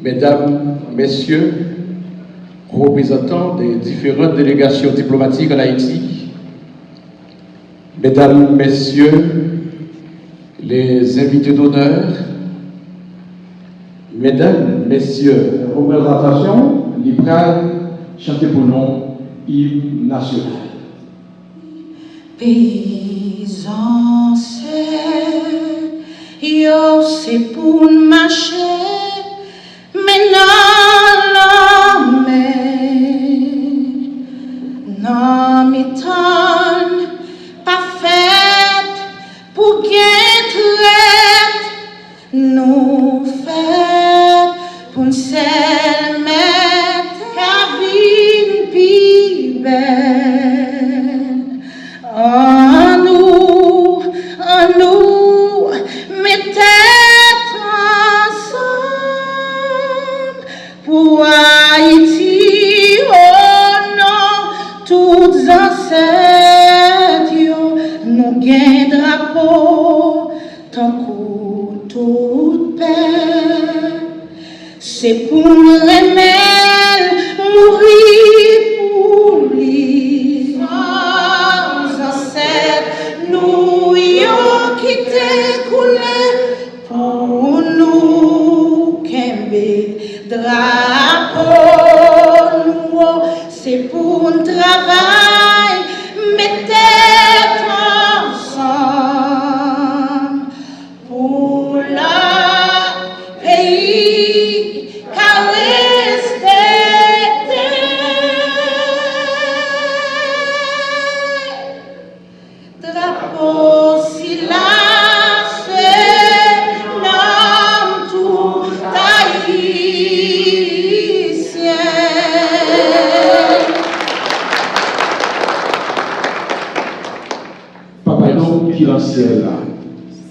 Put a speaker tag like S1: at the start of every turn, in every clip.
S1: Mesdames, Messieurs, représentants des différentes délégations diplomatiques en Haïti, Mesdames, Messieurs, les invités d'honneur, Mesdames, Messieurs, la représentation librale, chantez pour nous, hymne national.
S2: Paysans, yo c'est pour marcher, mais non, non, m'étonne, pas fait pour qu'un traite, nous fait pour une seule mettre, cabine pi belle. En nous, mettez ensemble pour Haïti, oh non, toutes ancêtres, nous gagnons drapeau, tant que toute paix, c'est pour nous remettre, mourir pour lui. Nous y quitté coulé pour nous qu'aimer drapeau nous c'est pour un travail mettez ensemble pour le pays qu'à respecter. Drapeau si lâche, nomme tout haïtien.
S1: Papa nous qui lance là,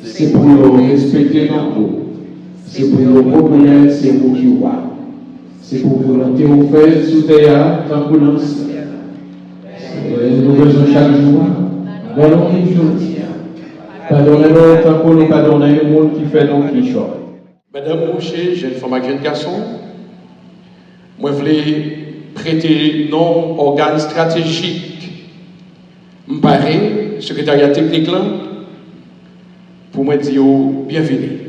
S1: c'est pour nous respecter nous, c'est pour nous reconnaître, c'est pour qui voit, c'est pour volonté au fait sous terre, tant que nous faisons chaque jour. Volonté aujourd'hui. Pardonnez-nous tant que nous pardonnons le monde qui fait nos qui chante. Madame Mouché, jeune femme et jeune garçon, moi je voulais prêter nom organe stratégique. Je paraît, secrétariat technique là, pour me dire bienvenue.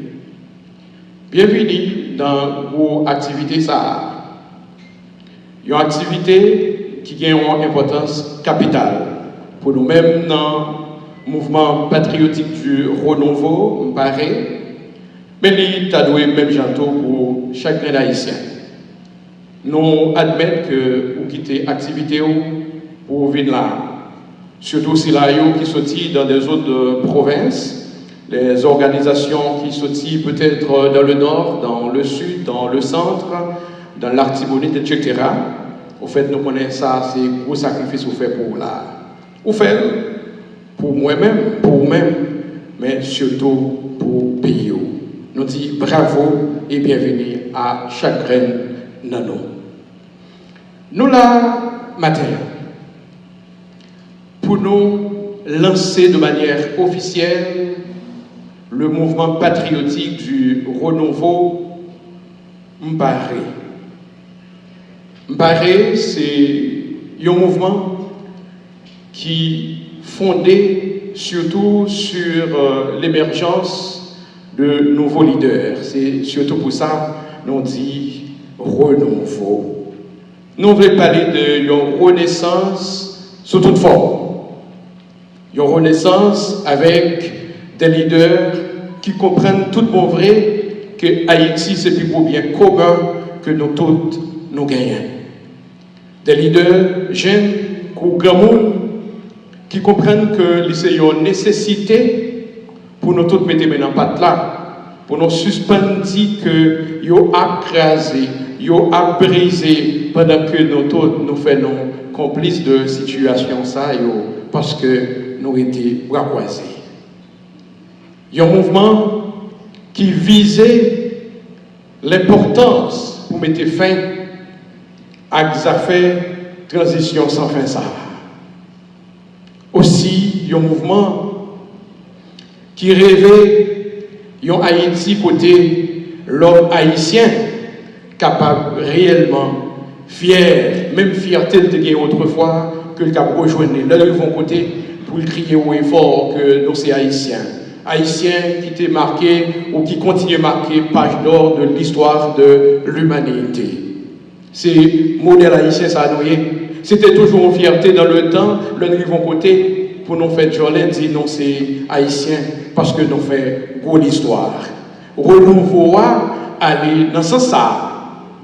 S1: Bienvenue dans vos activités ça. Une activité qui a une importance capitale. Pour nous-mêmes, dans le mouvement patriotique du renouveau, me paraît, mais il a doué même janto pour chaque grain haïtien. Nous admettons que vous quittez l'activité pour venir là. Surtout si là, qui sortent dans des autres provinces, les organisations qui sortent peut-être dans le nord, dans le sud, dans le centre, dans l'Artibonite, etc. Au fait, nous connaissons ça, c'est un gros sacrifice qu'on fait pour là. Ou faire pour moi-même, pour vous-même, mais surtout pour le pays. Nous disons bravo et bienvenue à chaque reine nano. Nous là, matin, pour nous lancer de manière officielle le mouvement patriotique du renouveau M'Baré. M'Baré, c'est un mouvement qui fondé surtout sur l'émergence de nouveaux leaders. C'est surtout pour ça qu'on dit renouveau. Nous voulons parler d'une renaissance sous toute forme. Une renaissance avec des leaders qui comprennent tout bon vrai que Haïti c'est plus pour bien commun que nous tous nous gagnons. Des leaders jeunes ou grand monde qui comprennent que c'est une nécessité pour nous tous mettre maintenant patte là, pour nous suspendre que yo a crasé, yo a brisé pendant que nous tous nous faisons complices de situation ça parce que nous étions bras croisés. Il y a un mouvement qui visait l'importance pour mettre fin à des affaires transition sans fin ça. Aussi, il y a un mouvement qui rêvait un Haïti côté l'homme haïtien capable réellement, fier, même fierté de gagner autrefois, que le cap rejoindre. Là, ils vont côté pour crier haut et fort que nous, c'est haïtiens. Haïtiens qui étaient marqués ou qui continuent à marquer page d'or de l'histoire de l'humanité. C'est modèle haïtien, ça a noué. C'était toujours une fierté dans le temps, là, nous vont côté pour nous faire Jolène dire non, c'est haïtien parce que nous faisons gros l'histoire. Renouveau aller dans ce sens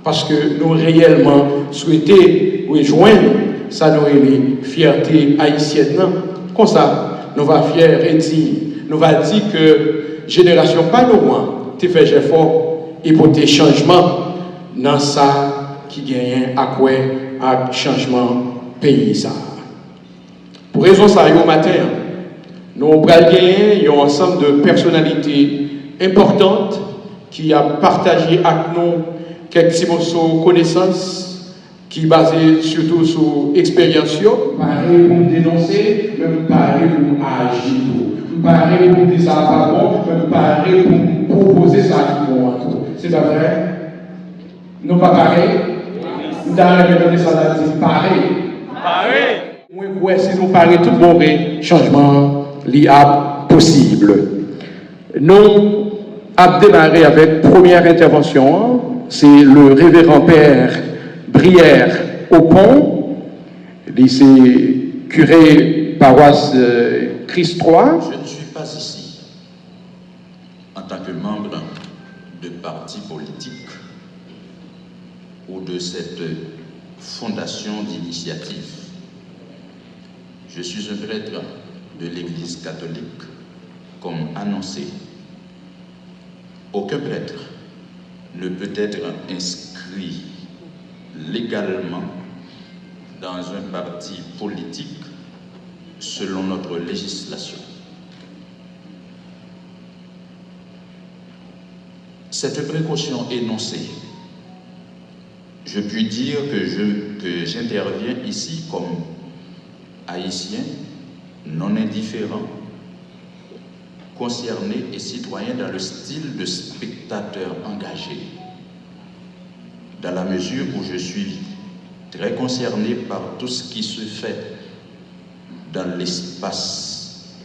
S1: parce que nous réellement souhaitons rejoindre ça nous les fierté haïtienne. Comme ça, nous va fiers et dire, nous va dire que génération pas loin, tu fais effort et pour tes changements dans ça qui gagne à quoi à changement pays ça. Pour raison ça, au matin, nous avons gagné un ensemble de personnalités importantes qui a partagé avec nous quelques petits morceaux de connaissances qui basés surtout sur l'expérience. Pareil pour dénoncer, même pareil pour agir. Pareil pour dire ça pas bon, même pareil pour proposer ça qui bon. C'est pas vrai? Non pas pareil? Nous avons donné ça là, c'est pareil. Pareil. Oui, si nous parlons tout bon, changement liable possible. Nous avons démarré avec première intervention, c'est le révérend père Brière au pont, lycée curé paroisse Christ III.
S3: Je ne suis pas ici en tant que membre de parti politique ou de cette fondation d'initiative. Je suis un prêtre de l'Église catholique, comme annoncé. Aucun prêtre ne peut être inscrit légalement dans un parti politique selon notre législation. Cette précaution énoncée, je puis dire que j'interviens ici comme haïtien, non indifférent, concerné et citoyen dans le style de spectateur engagé, dans la mesure où je suis très concerné par tout ce qui se fait dans l'espace,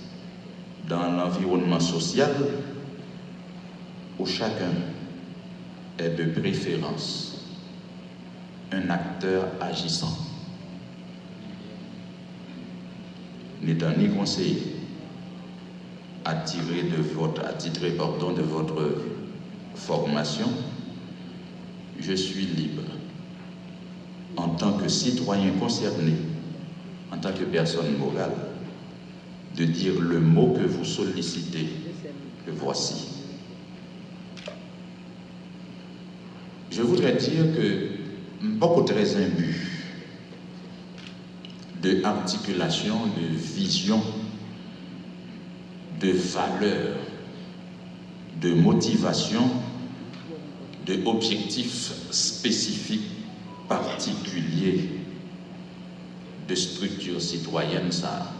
S3: dans l'environnement social, où chacun est de préférence un acteur agissant. N'étant ni conseiller attitré de votre formation, je suis libre, en tant que citoyen concerné, en tant que personne morale, de dire le mot que vous sollicitez, que voici. Je voudrais dire que beaucoup très imbu de articulation, de vision, de valeur, de motivation, de objectifs spécifiques, particuliers, de structures citoyennes, ça,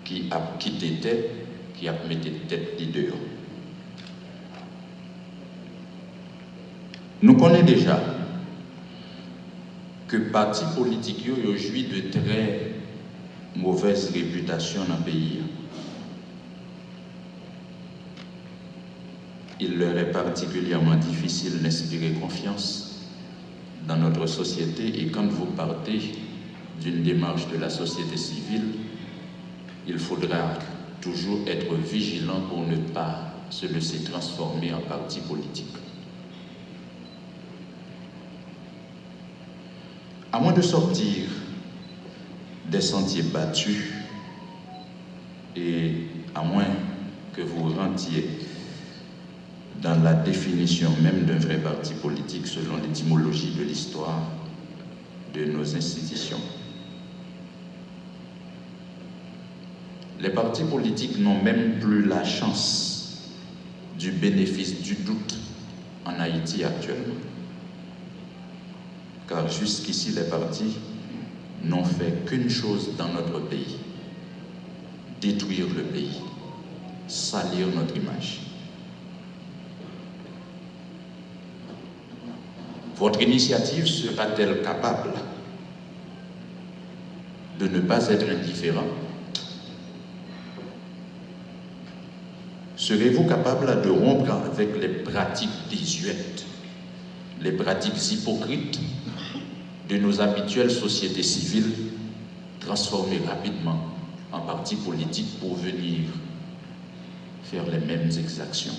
S3: qui a quitté tête, qui a mis tête dehors. Nous connaissons déjà que partis politiques ont joui de très mauvaise réputation dans le pays. Il leur est particulièrement difficile d'inspirer confiance dans notre société, et quand vous partez d'une démarche de la société civile, il faudra toujours être vigilant pour ne pas se laisser transformer en parti politique. À moins de sortir des sentiers battus et à moins que vous rentiez dans la définition même d'un vrai parti politique selon l'étymologie de l'histoire de nos institutions. Les partis politiques n'ont même plus la chance du bénéfice du doute en Haïti actuellement. Car jusqu'ici, les partis n'ont fait qu'une chose dans notre pays: détruire le pays, salir notre image. Votre initiative sera-t-elle capable de ne pas être indifférent? Serez-vous capable de rompre avec les pratiques désuètes, les pratiques hypocrites de nos habituelles sociétés civiles, transformées rapidement en partis politiques pour venir faire les mêmes exactions?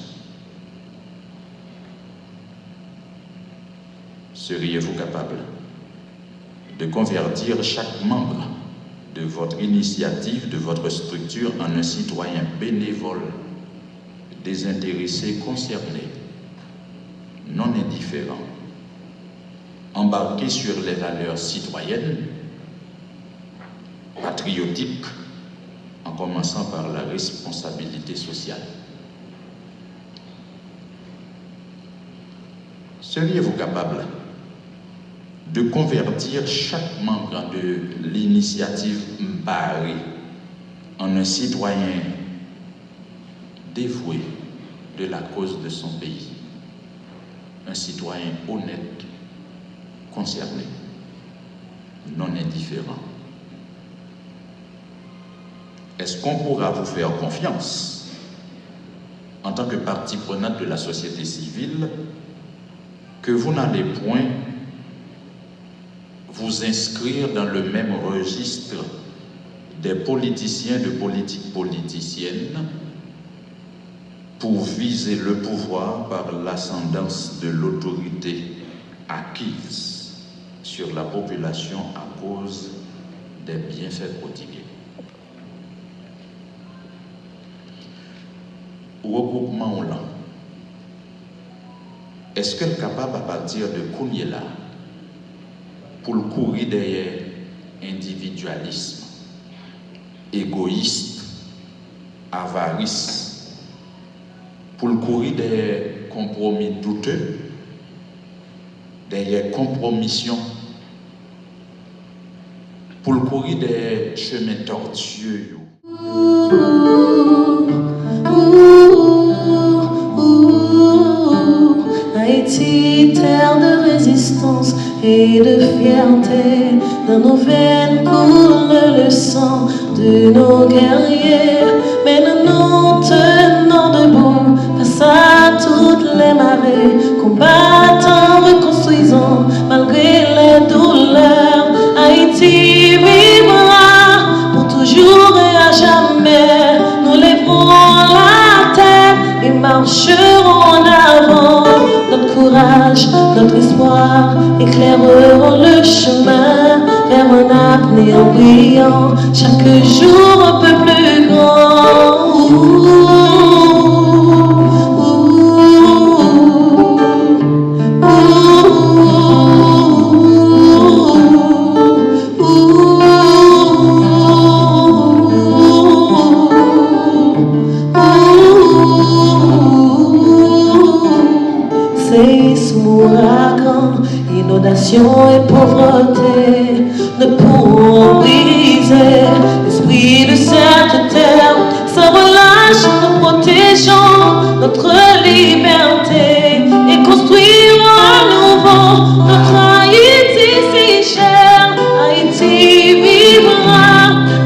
S3: Seriez-vous capable de convertir chaque membre de votre initiative, de votre structure, en un citoyen bénévole, désintéressé, concerné, non indifférent, embarqué sur les valeurs citoyennes, patriotiques, en commençant par la responsabilité sociale? Seriez-vous capable de convertir chaque membre de l'initiative Mbari en un citoyen dévoué de la cause de son pays, un citoyen honnête, concerné, non indifférent? Est-ce qu'on pourra vous faire confiance en tant que partie prenante de la société civile que vous n'allez point vous inscrire dans le même registre des politiciens de politique politicienne pour viser le pouvoir par l'ascendance de l'autorité acquise sur la population à cause des bienfaits prodigués? Regroupement Hollande, est-ce qu'elle est capable à partir de Kounyela pour le courir derrière individualisme, égoïste, avarice, pour le courir derrière compromis douteux, derrière compromission, pour le courir derrière chemin tortueux?
S4: Haïti, terre de résistance et de fierté, dans nos veines coule le sang de nos guerriers. Mais nous tenons debout face à toutes les marées, combattant, reconstruisant malgré les douleurs. Haïti vivra pour toujours et à jamais. Nous lèverons la tête et marcherons en avant. Notre courage, notre espoir éclaireront le chemin vers un avenir brillant, chaque jour un peu plus grand. Inondation et pauvreté ne pourront briser l'esprit de cette terre. Sans relâche, nous protégeons notre liberté et construirons à nouveau notre Haïti si cher. Haïti vivra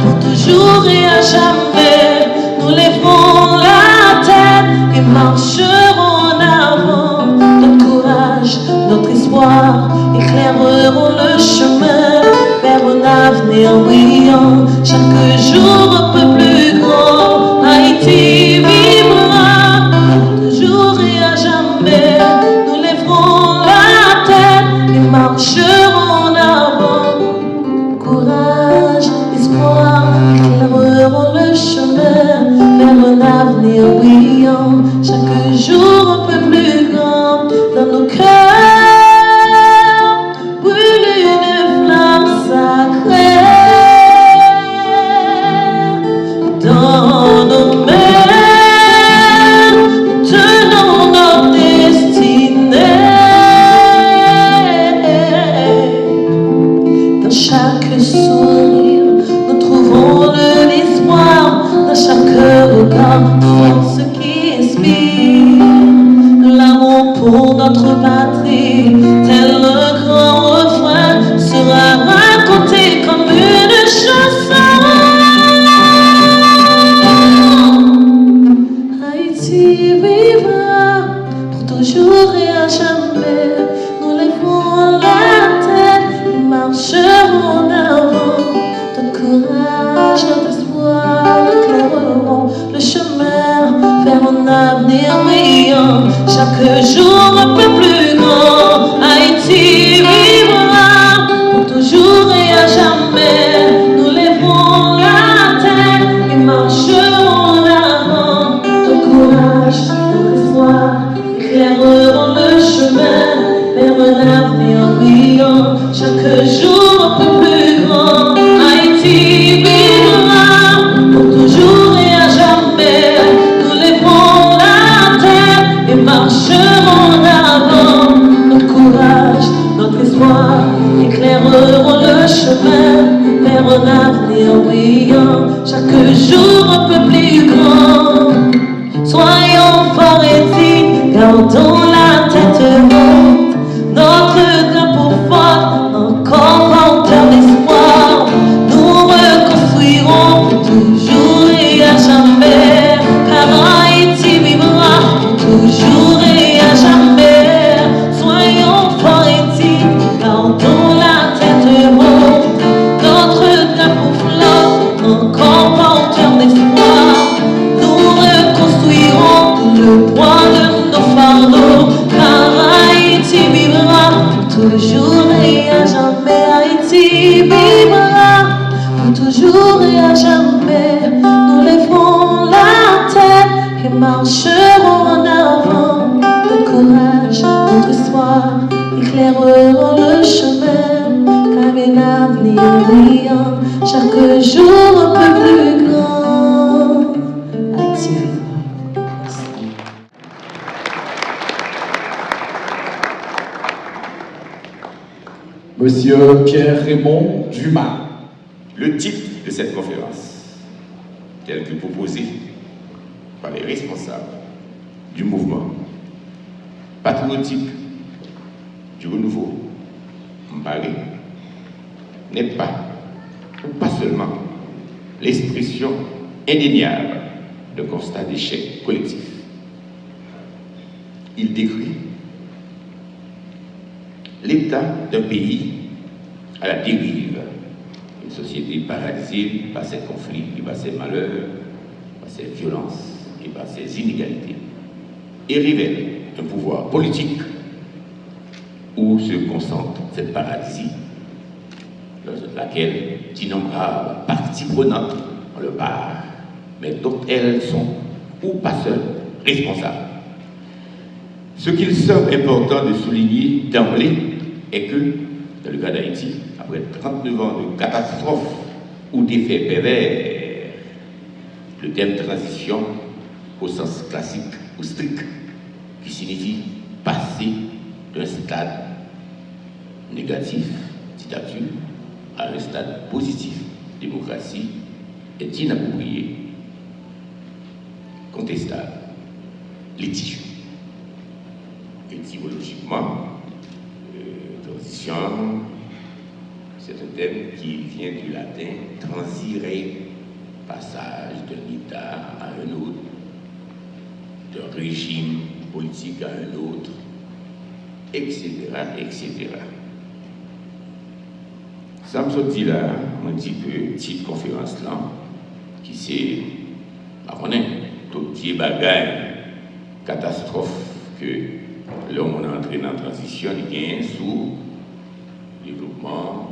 S4: pour toujours et à jamais. Nous lèverons la tête et marcherons en avant. Notre courage, notre espoir éclaireront le chemin vers un avenir brillant, chaque jour un peu plus grand. Haïti vivra toujours et à jamais. éclaireront le chemin vers un avenir brillant. Chaque jour un peu plus grand, Haïti vivra pour toujours et à jamais. Nous lèverons la tête et marcherons en avant. Notre courage, notre espoir éclaireront le chemin vers un avenir brillant. Chaque jour un peu plus grand, Haïti vivra pour toujours et à jamais. Nous lèverons la tête et marcherons en avant. Notre courage, notre espoir éclaireront le chemin vers un avenir brillant. Chaque jour un peu plus grand. Soyons forts et dignes, gardons la tête haute. Notre drapeau fort, encore porteur d'espoir. Nous reconstruirons pour toujours et à jamais. Car Haïti vivra pour toujours et à jamais. Soyons forts et dignes, gardons la tête haute. Notre drapeau flotte, encore porteur d'espoir. Nous reconstruirons tout le poids de nos fardeaux. Car Haïti vivra pour toujours et à jamais. Haïti vivra pour toujours et à jamais. Nous lèverons la tête et marcherons en avant. Notre courage, notre espoir éclaireront le chemin car un avenir brillant. Chaque jour un peu plus grand. Haïti vivra.
S1: Monsieur Pierre-Raymond Dumas.
S5: Le titre de cette conférence, tel que proposé par les responsables du mouvement patriotique du renouveau M'Baré, n'est pas, ou pas seulement, l'expression indéniable d'un constat d'échec collectif. Il décrit l'état d'un pays à la dérive, une société paralysée par ses conflits, par ses malheurs, par ses violences et par ses inégalités, et révèle un pouvoir politique où se concentre cette paralysie, dans laquelle d'innombrables parties prenantes ont le part, mais dont elles sont, ou pas seules, responsables. Ce qu'il semble important de souligner d'emblée est que, dans le cas d'Haïti, après 39 ans de catastrophe ou d'effets pervers, le terme transition, au sens classique ou strict, qui signifie passer d'un stade négatif, dictature, à un stade positif, démocratie, est inapproprié, contestable, litigieux. Étymologiquement, transition, c'est un terme qui vient du latin transire, passage d'un état à un autre, d'un régime politique à un autre, etc., etc. Ça me dit là, un petit peu, petite conférence là, qui c'est, on est tout petit bagage, catastrophe que l'homme on est entré dans la transition, il gagne sous développement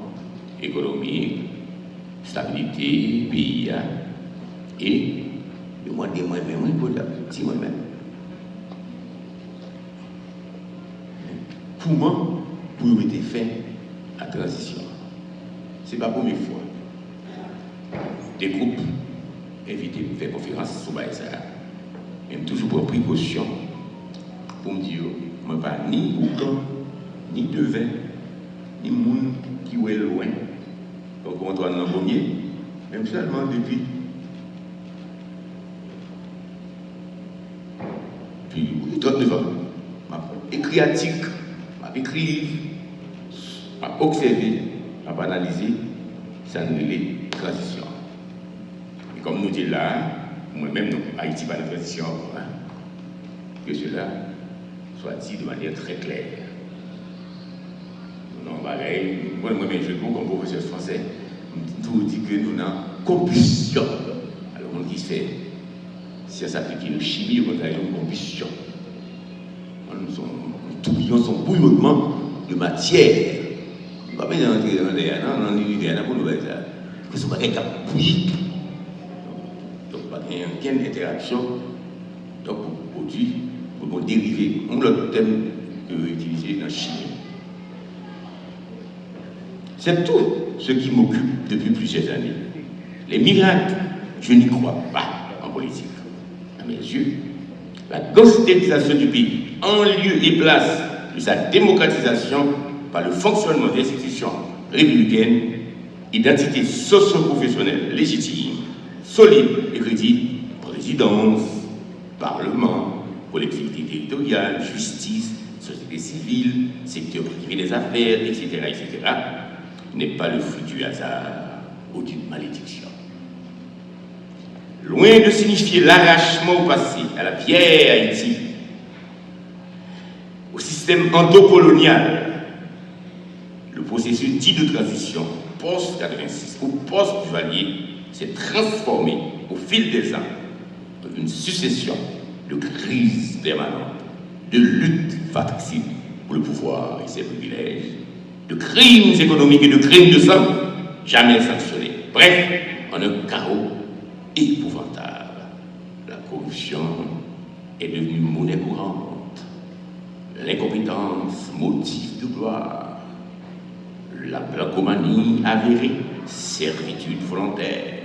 S5: économique, stabilité, pays, et le mois de moi-même, pour la petite moi-même. Comment pour mettre fin à la transition? Ce n'est pas la première fois. Des groupes invités à faire conférence sur ça, même toujours pour précaution, pour me dire, je ne pas ni boucan, ni devin, ni monde qui est loin. Donc on doit en premier, même seulement depuis. Puis 39 ans, je écrit article, je écrit, je observé, je analysé, ça nous est transition. Et comme nous disons là, moi-même, Haïti pas de transition encore, hein, que cela soit dit de manière très claire. Non, pareil, moi-même, je comme professeur français, tout dit que nous avons compulsion. Alors, on dit qui se fait science appliquée de chimie, on a une combustion. Nous son bouillonnement de matière. On ne va pas entrer dans l'air, dans l'univers, pour nous faire ça. Parce que ce n'est pas un bouilli. Donc, il n'y a aucune interaction. Donc, pour produire, pour dériver. On a le thème que vous utilisez dans la chimie. C'est tout ce qui m'occupe depuis plusieurs années. Les miracles, je n'y crois pas en politique. À mes yeux, la constitution du pays, en lieu et place de sa démocratisation par le fonctionnement des institutions républicaines, identité socio-professionnelle légitime, solide et crédible, présidence, parlement, collectivité territoriale, justice, société civile, secteur privé des affaires, etc., n'est pas le fruit du hasard ou d'une malédiction. Loin de signifier l'arrachement au passé, à la vieille Haïti, au système endocolonial, le processus dit de transition post-86 ou post-Duvalier s'est transformé au fil des ans en une succession de crises permanentes, de luttes fratricides pour le pouvoir et ses privilèges, de crimes économiques et de crimes de sang jamais sanctionnés. Bref, en un chaos épouvantable. La corruption est devenue monnaie courante. L'incompétence, motif de gloire. La blancomanie avérée, servitude volontaire,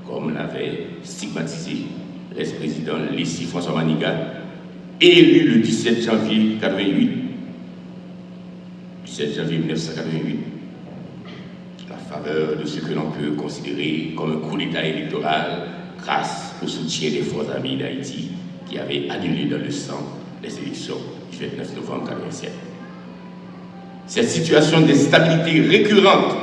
S5: comme l'avait stigmatisé l'ex-président Leslie François Manigat, élu le 17 janvier 1988, la faveur de ce que l'on peut considérer comme un coup d'État électoral grâce au soutien des forces armées d'Haïti qui avaient annulé dans le sang les élections du 29 novembre 1987. Cette situation d'instabilité récurrente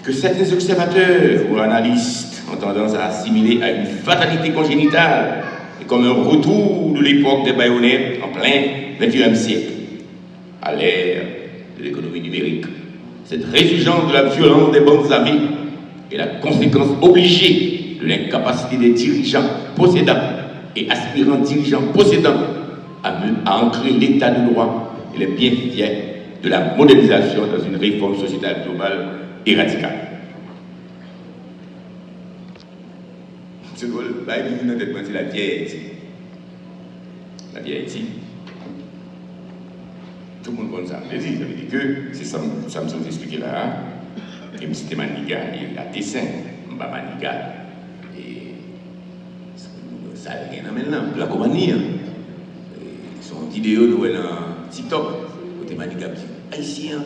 S5: que certains observateurs ou analystes ont tendance à assimiler à une fatalité congénitale et comme un retour de l'époque des baïonnettes en plein XXIe siècle, à l'ère de l'économie numérique. Cette résurgence de la violence des bandes armées est la conséquence obligée de l'incapacité des dirigeants possédants et aspirants dirigeants possédants à ancrer l'état de droit et les bienfaits de la modernisation dans une réforme sociétale globale et radicale. C'est drôle, c'est la vieille Haïti. La vieille Haïti. Tout le monde connaît ça. Ça veut dire que c'est ça que je vous expliqué là. Et c'était Maniga, il a dessin, Mba Maniga. Et ça n'a rien à maintenant. La compagnie, son vidéo, nous voyons dans TikTok, côté Maniga, haïtien.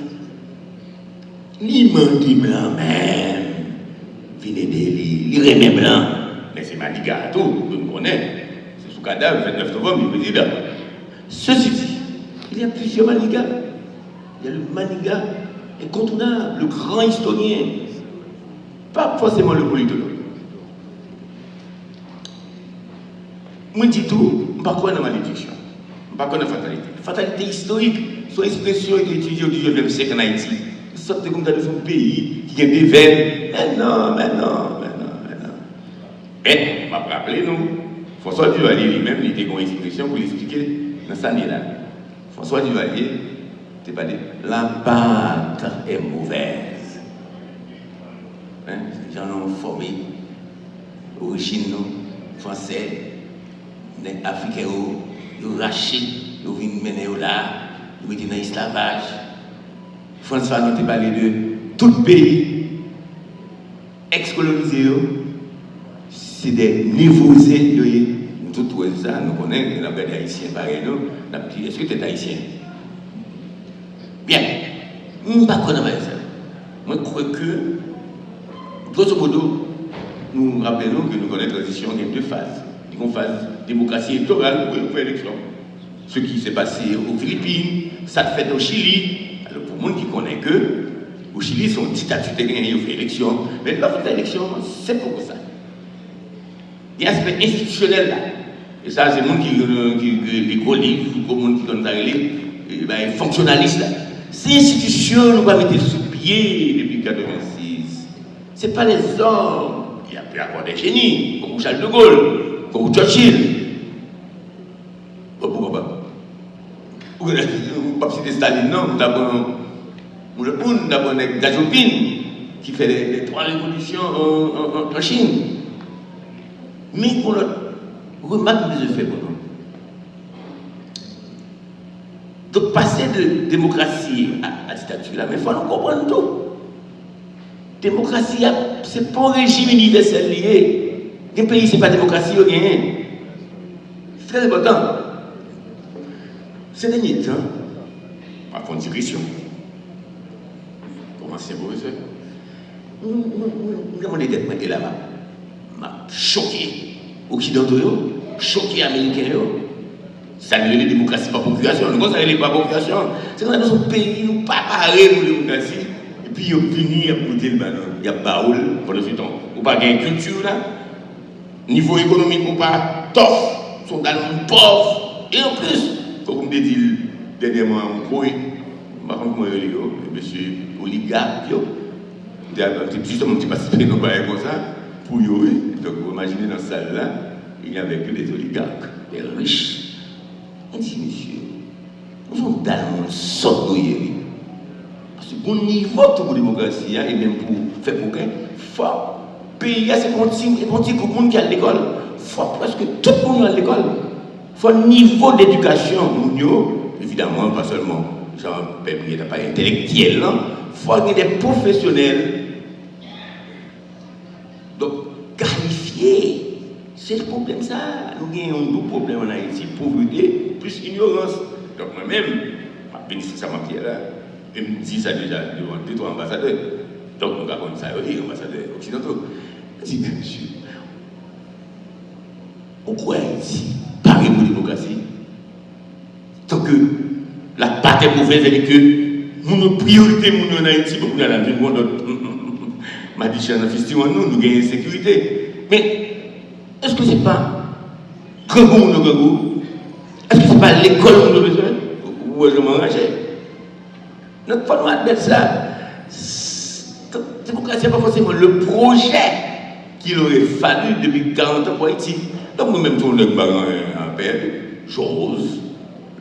S5: Ni menti blanc même. Venez de l'Irémé blanc. Mais c'est Maniga, tout le monde connaît. C'est sous cadavre, le 29 novembre, le président. Ceci dit, il y a plusieurs Manigas. Il y a le Maniga incontournable, le grand historien. Pas forcément le politologue. Moi, je dis tout, je ne sais pas quoi dans la malédiction. Je ne sais pas quoi dans la fatalité. Fatalité historique, son expression est étudiée au 19e siècle en Haïti. Vous sortez comme dans un pays qui a des veines. Mais non. Et, on m'a rappelé, nous, François Duvalier lui-même, il était une expression pour l'expliquer dans sa année-là. François Duvalier, c'est pas dit, la pâte est mauvaise. Hein? Les gens l'ont formé, origine, français, les Africains, ils ont raché, ils ont venu mener là, ils ont été dans l'esclavage. François nous a parlé de tout pays ex-colonisé, c'est des niveausés. Nous tout ça, nous connaissons, nous avons des haïtiens pareil, nous avons dit, est-ce que tu es haïtien? Bien, je ne sais pas quoi ça. Moi, je crois que, grosso modo, nous rappelons que nous connaissons la transition, il y a deux phases. Il y a une phase démocratie électorale pour faire l'élection. Ce qui s'est passé aux Philippines, ça se fait au Chili. Alors, pour le monde qui connaît que, au Chili, son dictature de gagner, il fait élection. Mais là, l'élection, c'est pour ça. Il y a un aspect institutionnel là. Et ça, c'est le monde qui les gros livres, le monde qui connaît les fonctionnalistes là. Ces institutions, nous va mettre sous pied depuis 1986. Ce n'est pas les hommes il y a pu avoir des génies, comme Charles de Gaulle, comme Churchill. Pourquoi pas? Ou pas citer Staline, non, d'abord, Deng Xiaoping, qui fait les 3 révolutions en Chine. Mais pour le remarque des effets pour nous. Donc, passer de démocratie à dictature, là, mais il faut nous comprendre tout. Démocratie, ce n'est pas un régime universel lié. Les pays, ce n'est pas démocratie, rien. C'est très important. Ces derniers temps, par contre, direction. Comment c'est beau, ça? Nous avons des têtes et là-bas. M'a choqué. Occidentaux, choqué Américains. Ça ne les démocratie par population. Nous, ça ne les pas population. C'est dans notre pays, nous pas parler pour la démocratie. Et puis, ils ont fini à monter le ballon. Il y a baoul pendant ce temps. Ou pas une culture là. Niveau économique ou pas, tough. Sont dans le pauvre. Et en plus, comme me dit dernièrement, monsieur oligarque, justement, tu participes non pas comme ça, pour eux. Donc, vous imaginez dans cette salle-là, il n'y avait que des oligarques, des riches. On dit, monsieur, nous sommes dans le monde sort de parce que pour niveau de la démocratie, et même pour faire progrès, il faut payer ces petits pour le monde qui est à l'école. Il faut presque tout le monde à l'école. Il faut un niveau d'éducation, évidemment, pas seulement, genre, il n'y a pas intellectuel, non. Il faut avoir des professionnels. Donc, qualifiés. C'est le problème, ça. Nous avons un double problème en Haïti, pauvreté, plus ignorance. Donc, moi-même, je bénéficie de ça, ma pierre là, et me dis ça déjà devant 2-3 ambassadeurs. Donc, nous avons ça, oui, ambassadeurs occidentaux. Je dis, monsieur, pourquoi Haïti parle pour la démocratie? Tant que la bataille mauvaise, elle est que nous priorité en Haïti, pour nous aller dans le monde, m'a dit, cher fils, nous avons une sécurité. Mais, est-ce que ce n'est pas grand goût ou grand goût? Est-ce que ce n'est pas l'école où nous avons besoin? Ou est-ce que je m'enrageais? Notre pas nous admettre ça. La démocratie n'est pas forcément le projet qu'il aurait fallu depuis 40 ans pour Haïti. Donc nous-mêmes, tous nos parents en paix, j'ose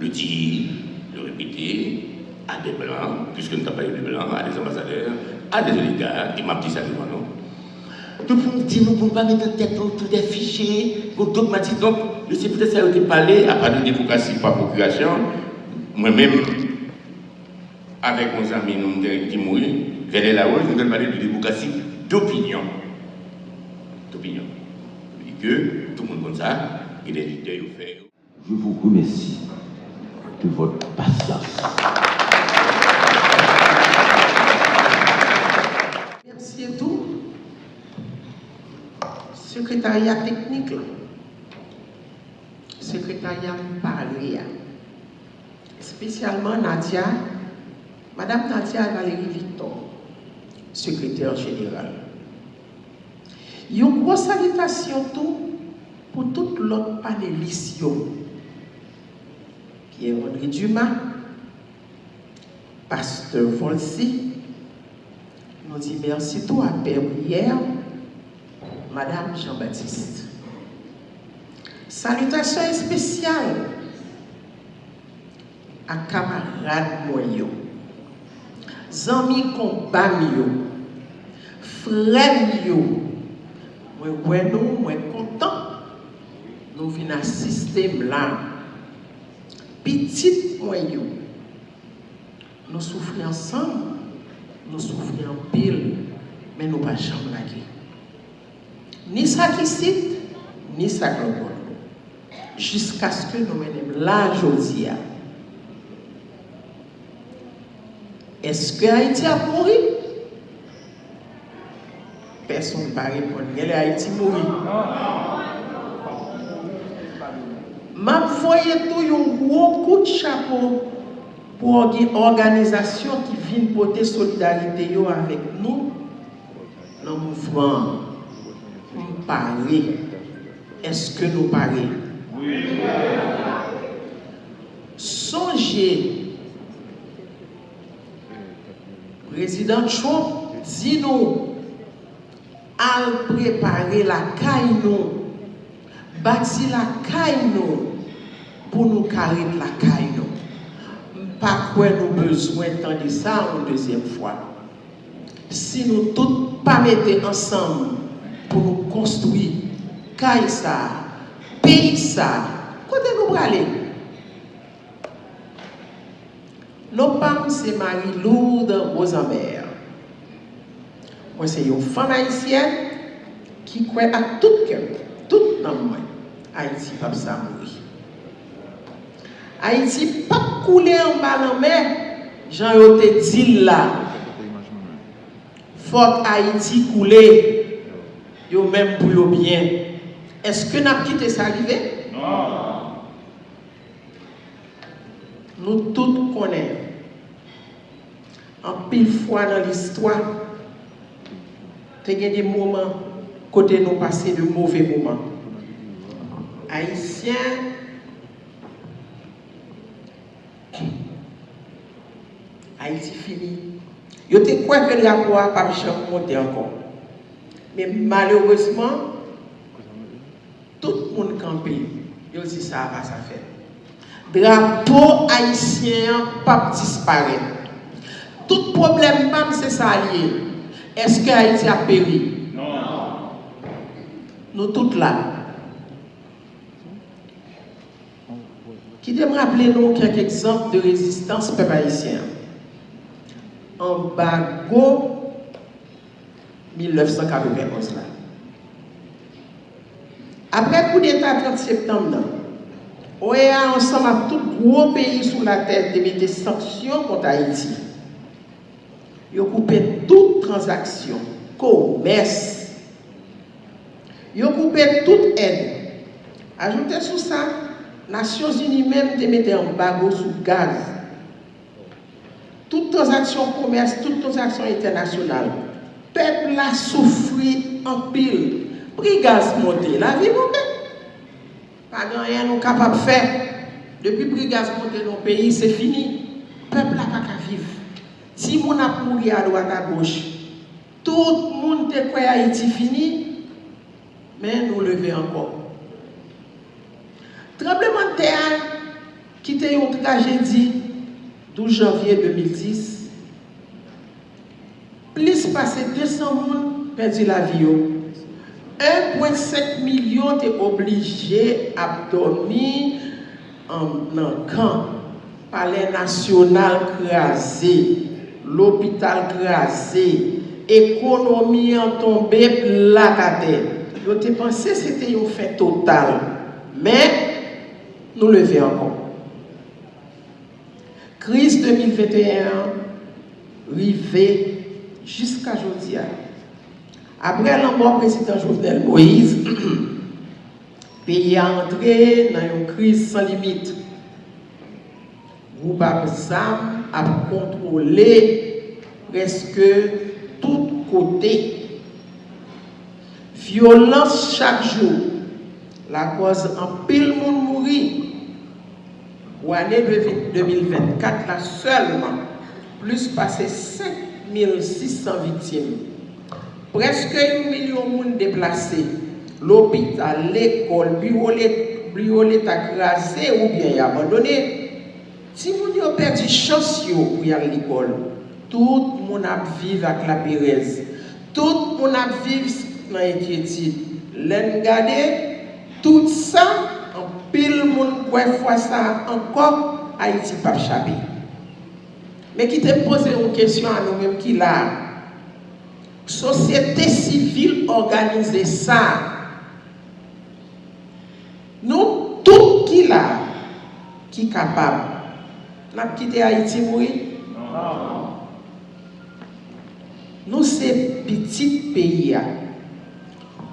S5: le dire, le répéter à des blancs, puisque nous n'avons pas eu des blancs, à des ambassadeurs, à des oligarques, et m'a dit ça devant nous. Donc, pour nous dire, nous ne pouvons pas mettre en tête tous des fichiers, dogmatiques. Donc, je sais peut-être ça a été parlé, à part de démocratie par population. Moi-même, avec mes amis, nous qui mourent, vers la rose, nous avons parlé de démocratie d'opinion. D'opinion. Et que tout le monde comme ça, et les leaders ont fait.
S6: Je vous remercie de votre patience.
S7: Merci et tout. Secrétariat technique, là. Secrétariat parlé, spécialement Nadia, Madame Nadia Valérie Victor, secrétaire générale. Une grosse salutation tout pour tout l'autre panéliste, Pierre-André Dumas, Pasteur Volsi, nous disons merci tout à Père Prière, Madame Jean-Baptiste. Salutations spéciales à camarades moyo, amis combat yo, frères yo. Moi content nous venons assister là. Petit moyo. Nous souffrons ensemble, nous souffrons en pile, mais nous pas jamais laguer. Ni ça qui cite, ni ça qui l'on. Jusqu'à ce que nous menions là aujourd'hui. Est-ce que Haïti a mouru? Personne ne va répondre. Elle est Haïti mouru. M'a voyé tout un gros coup de chapeau pour une organisation qui vient porter solidarité avec nous dans le mouvement. Nous parler. Est-ce que nous parlons? Oui. Songez, président Trump dit nous, à préparer la caille nous, bâtir la caille nous, pour nous carrer la caille nous. Pas quoi nous besoin de ça une deuxième fois. Si nous tous pas mettons ensemble pour nous construire caille ça, pays ça, côté nous aller. Nos femmes c'est Marie-Lourdes Rosamère. Moi c'est une femme haïtienne qui croit à tout cœur, tout dans moi. Haïti pas ça mourir. Haïti pas couler en bas en mer. Jean yo te dit là. Faut Haïti couler. Yo même pour yo bien. Est-ce que n'a quitté ça arrivé? Non. Nous tous connaissons. En pile fois dans l'histoire, il y a des moments côté nous passer de mauvais moments. Haïtiens, Haïti fini. Yo te crois que la voie pas monter encore. Mais malheureusement, tout le monde campé. Yo dit ça va ça faire. Drapeau haïtien pas disparaître. Tout problème même c'est ça lié. Est-ce que Haïti a péri? Non. Nous tous là. Qui me rappeler nous quelques exemples de résistance peuple haïtien. Embargo 1991 là. Après le coup d'État 30 septembre, OEA ensemble avec tout gros pays sur la terre de mettre des sanctions contre Haïti. Ils ont coupé toute transaction, commerce. Ils ont coupé toute aide. Ajoutez sur ça, Nations Unies même te mettent un embargo sur le gaz. Toute transaction commerce, toute transaction internationale. Le peuple a souffert en pile. Prix gaz monté, la vie monte. Pas de rien nous capable de faire. Depuis que le gaz monté dans le pays, c'est fini. Le peuple n'a pas qu'à vivre. Si on a mouru à droite à gauche, tout le monde te croit Haïti fini, mais nous levons encore. Tremblement de terre qui était une tragédie 12 janvier 2010. Plus passé 200 personnes perdu la vie. 1,5 million étaient obligés à dormir en camp. Palais national crasé, l'hôpital crasé, économie en tombée plat à terre. Je te pensé que c'était un fait total, mais nous le faisons encore. Crise 2021, arrivée jusqu'à aujourd'hui. Après la mort du président Jovenel Moïse, le pays a entré dans une crise sans limite. Groupe Abzam a contrôlé presque tout côté. Violence chaque jour. La cause en pile monde mourir. Pour l'année 2024, là seulement, plus passé 5600 victimes. Presque 1 million de monde déplacés. L'hôpital, l'école, bureau l'État crasé ou bien abandonné. Si vous avez perdu chance pour aller à l'école, tout le monde a vécu avec la pérèse. Tout le monde a vécu dans l'inquiétude. Regardez, tout ça, en pile monde pour fois ça encore, Haïti pas échappé. Mais qui te pose une question à nous-mêmes qui là, société civile organisée ça, nous tout qui là, qui capable, n'a quitté Haïti mourir? Non. Nous c'est petit pays.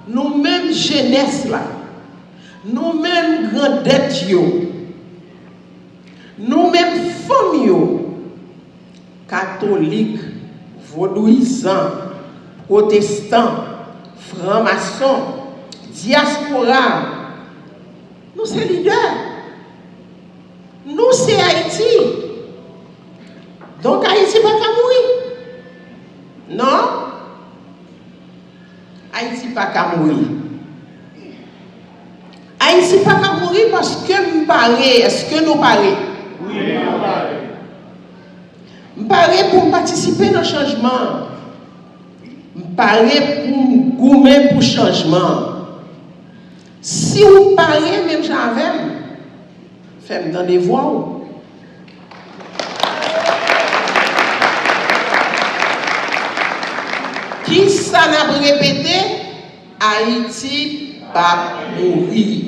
S7: Nous-mêmes jeunesse là. Nous-mêmes grandettes yo. Nous-mêmes femmes yo. Catholiques, vaudouisants, protestants, francs-maçons, diaspora. Nous c'est leaders. Nous c'est Haïti. Donc Haïti va pas mourir. Non. Haïti pas qu'à mourir. Haïti pas qu'à mourir parce que nous parlons. Est-ce que nous parlons?
S1: Oui, nous parlons.
S7: Nous parlons pour participer dans le changement. Nous parlons pour goumer pour le changement. Si vous parlez, même j'avais, faites dans des voix. Qui ça n'a pas répété? Haïti va mourir.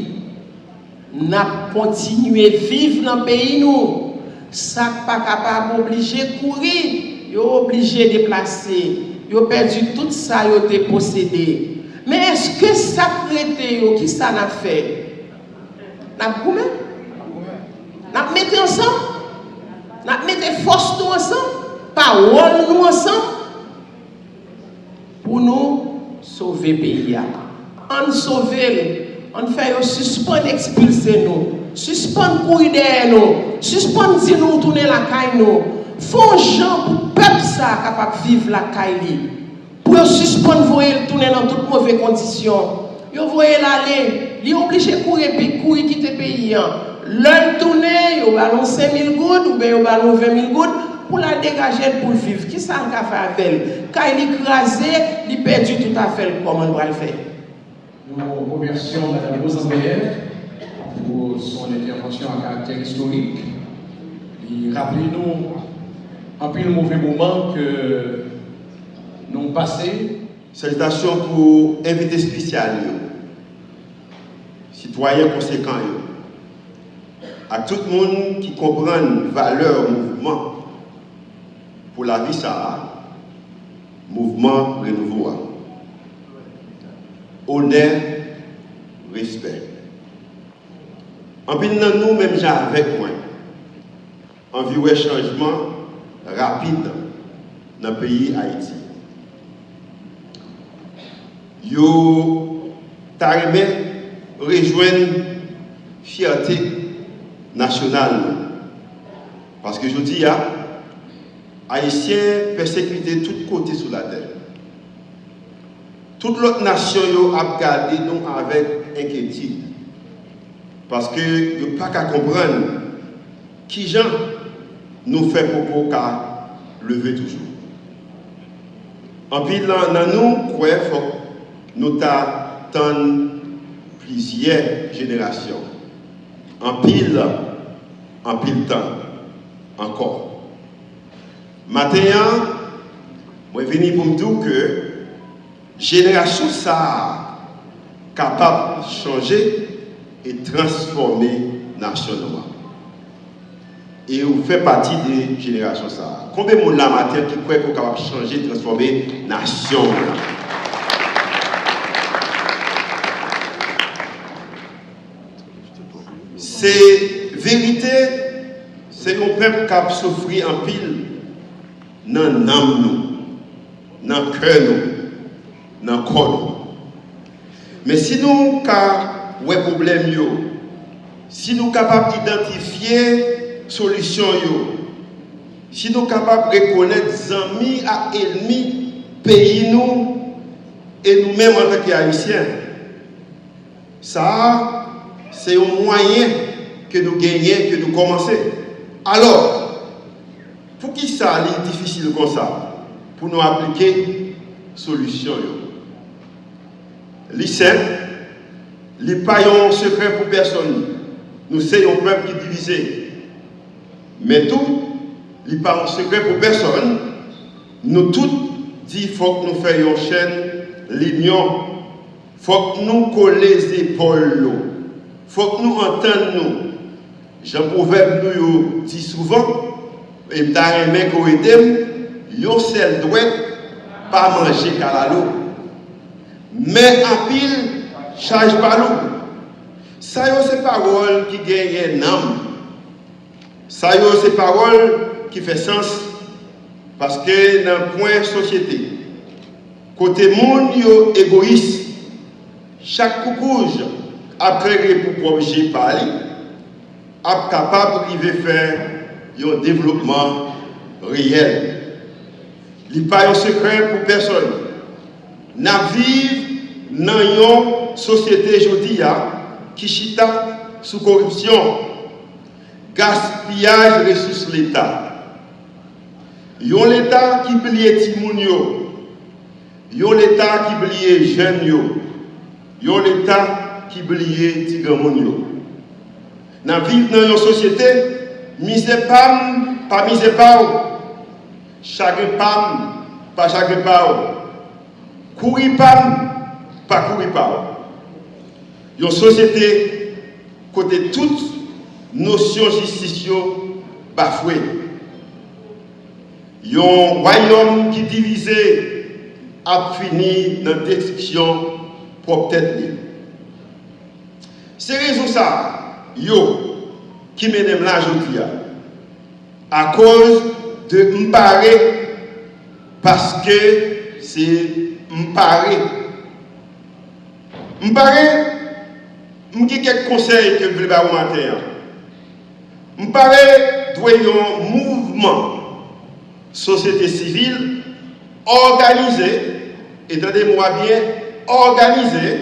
S7: N'a continué à vivre dans le pays nous. Ça pas capable obligé de courir, yo obligé de déplacer. Yo perdu tout ça yo te possédé. Mais est-ce que ça prêté yo qui ça n'a fait? N'a goumé? N'a mettre ensemble? N'a mettre force nous ensemble? Parole nous ensemble? Pour nous sauver le pays. On sauver, on fait suspendre, expulser nous, suspendre courir derrière nous, suspendre dire nous tourner la caille nous. Faut gens pour peuple ça capable de vivre la caille. Pour suspendre voyer tourner dans toutes mauvaises conditions. Yo voyez l'aller, li obligé courir puis courir quitter le pays. L'heure tourner, yo ballon 5000 gouttes ou bien yo ballon 20 000 gouttes. Pour la dégager pour vivre, qui ça a fait avec elle? Quand il est écrasé, il perdu tout à fait. Comment on va le faire?
S1: Nous remercions Mme Rosenberg pour son intervention à caractère historique. Il rappelle-nous un peu le mauvais moment que nous avons passé.
S8: Salutations pour invité spécial, citoyens conséquents, à tout le monde qui comprend la valeur mouvement. Pour la vie, ça mouvement renouveau. Honneur, respect. En plus, nous, même avec moi, en vue un changement rapide dans le pays Haïti. Yo t'arrivez rejoindre fierté nationale. Parce que je dis, Haïtiens persécutés de tous côtés sur la terre. Toute l'autre nation a gardé nous avec inquiétude. Parce que nous n'avons pas qu'à comprendre qui gens nous fait propos qu'à lever toujours. En plus, dans nous, nous attendons plusieurs générations. En pile temps encore. Maintenant, je suis venu pour me dire que la génération ça capable de changer et transformer la nation. Et vous faites partie des générations ça. Combien de monde là matin qui croit qu'on est capable de changer et transformer la nation? C'est vérité, c'est qu'on peut souffrir en pile. Dans l'âme, dans le cœur, dans le corps. Mais si nous avons un problème, si nous sommes capables d'identifier la solution, si nous sommes capables de reconnaître les amis et ennemis, pays nous et nous-mêmes en tant qu'Haïtiens, ça, c'est un moyen que nous gagnons, que nous commençons. Alors, pour qui ça est difficile comme ça? Pour nous appliquer solution. L'ICEP, il n'y a pas un secret pour personne. Nous sommes un peuple qui est divisé. Mais tout, il n'y a pas un secret pour personne. Nous tous disons qu'il faut que nous fassions une chaîne, l'union. Il faut que nous collions les épaules. Il faut que nous entendions. Jean Proverbe nous dit souvent. Et je aimé qu'on aide, yo seul doit pas manger qu'à l'eau. Mais en pile, charge pas l'eau. Ça c'est parole qui gagne un âme. Ça c'est parole qui fait sens. Parce que dans le point société, côté monde yo égoïste, chaque coucouge a créé pour projet parler, a capable de faire un développement réel. Il n'y a pas un secret pour personne. Nous vivons dans une société aujourd'hui qui chita sous corruption, gaspillage de ressources de l'État. Yon l'État qui plie Timoun yo, yon l'État qui plie jeunes yo, yon l'État qui plie Tigamoun yo. Dans vivre dans une société, misère pas misère pas, chaque pas chaque pas, courir pas courir pas. Une société côté toute notion justice bafouée. Un royaume qui divisé a fini dans la destruction pour tête. C'est raison ça, qui mène là aujourd'hui, à cause de m'parer, parce que c'est m'parer. M'parer, m'gi quelques conseils que je voulais vous matin. M'parer doit un mouvement société civile organisée, entendez-moi bien, organisée,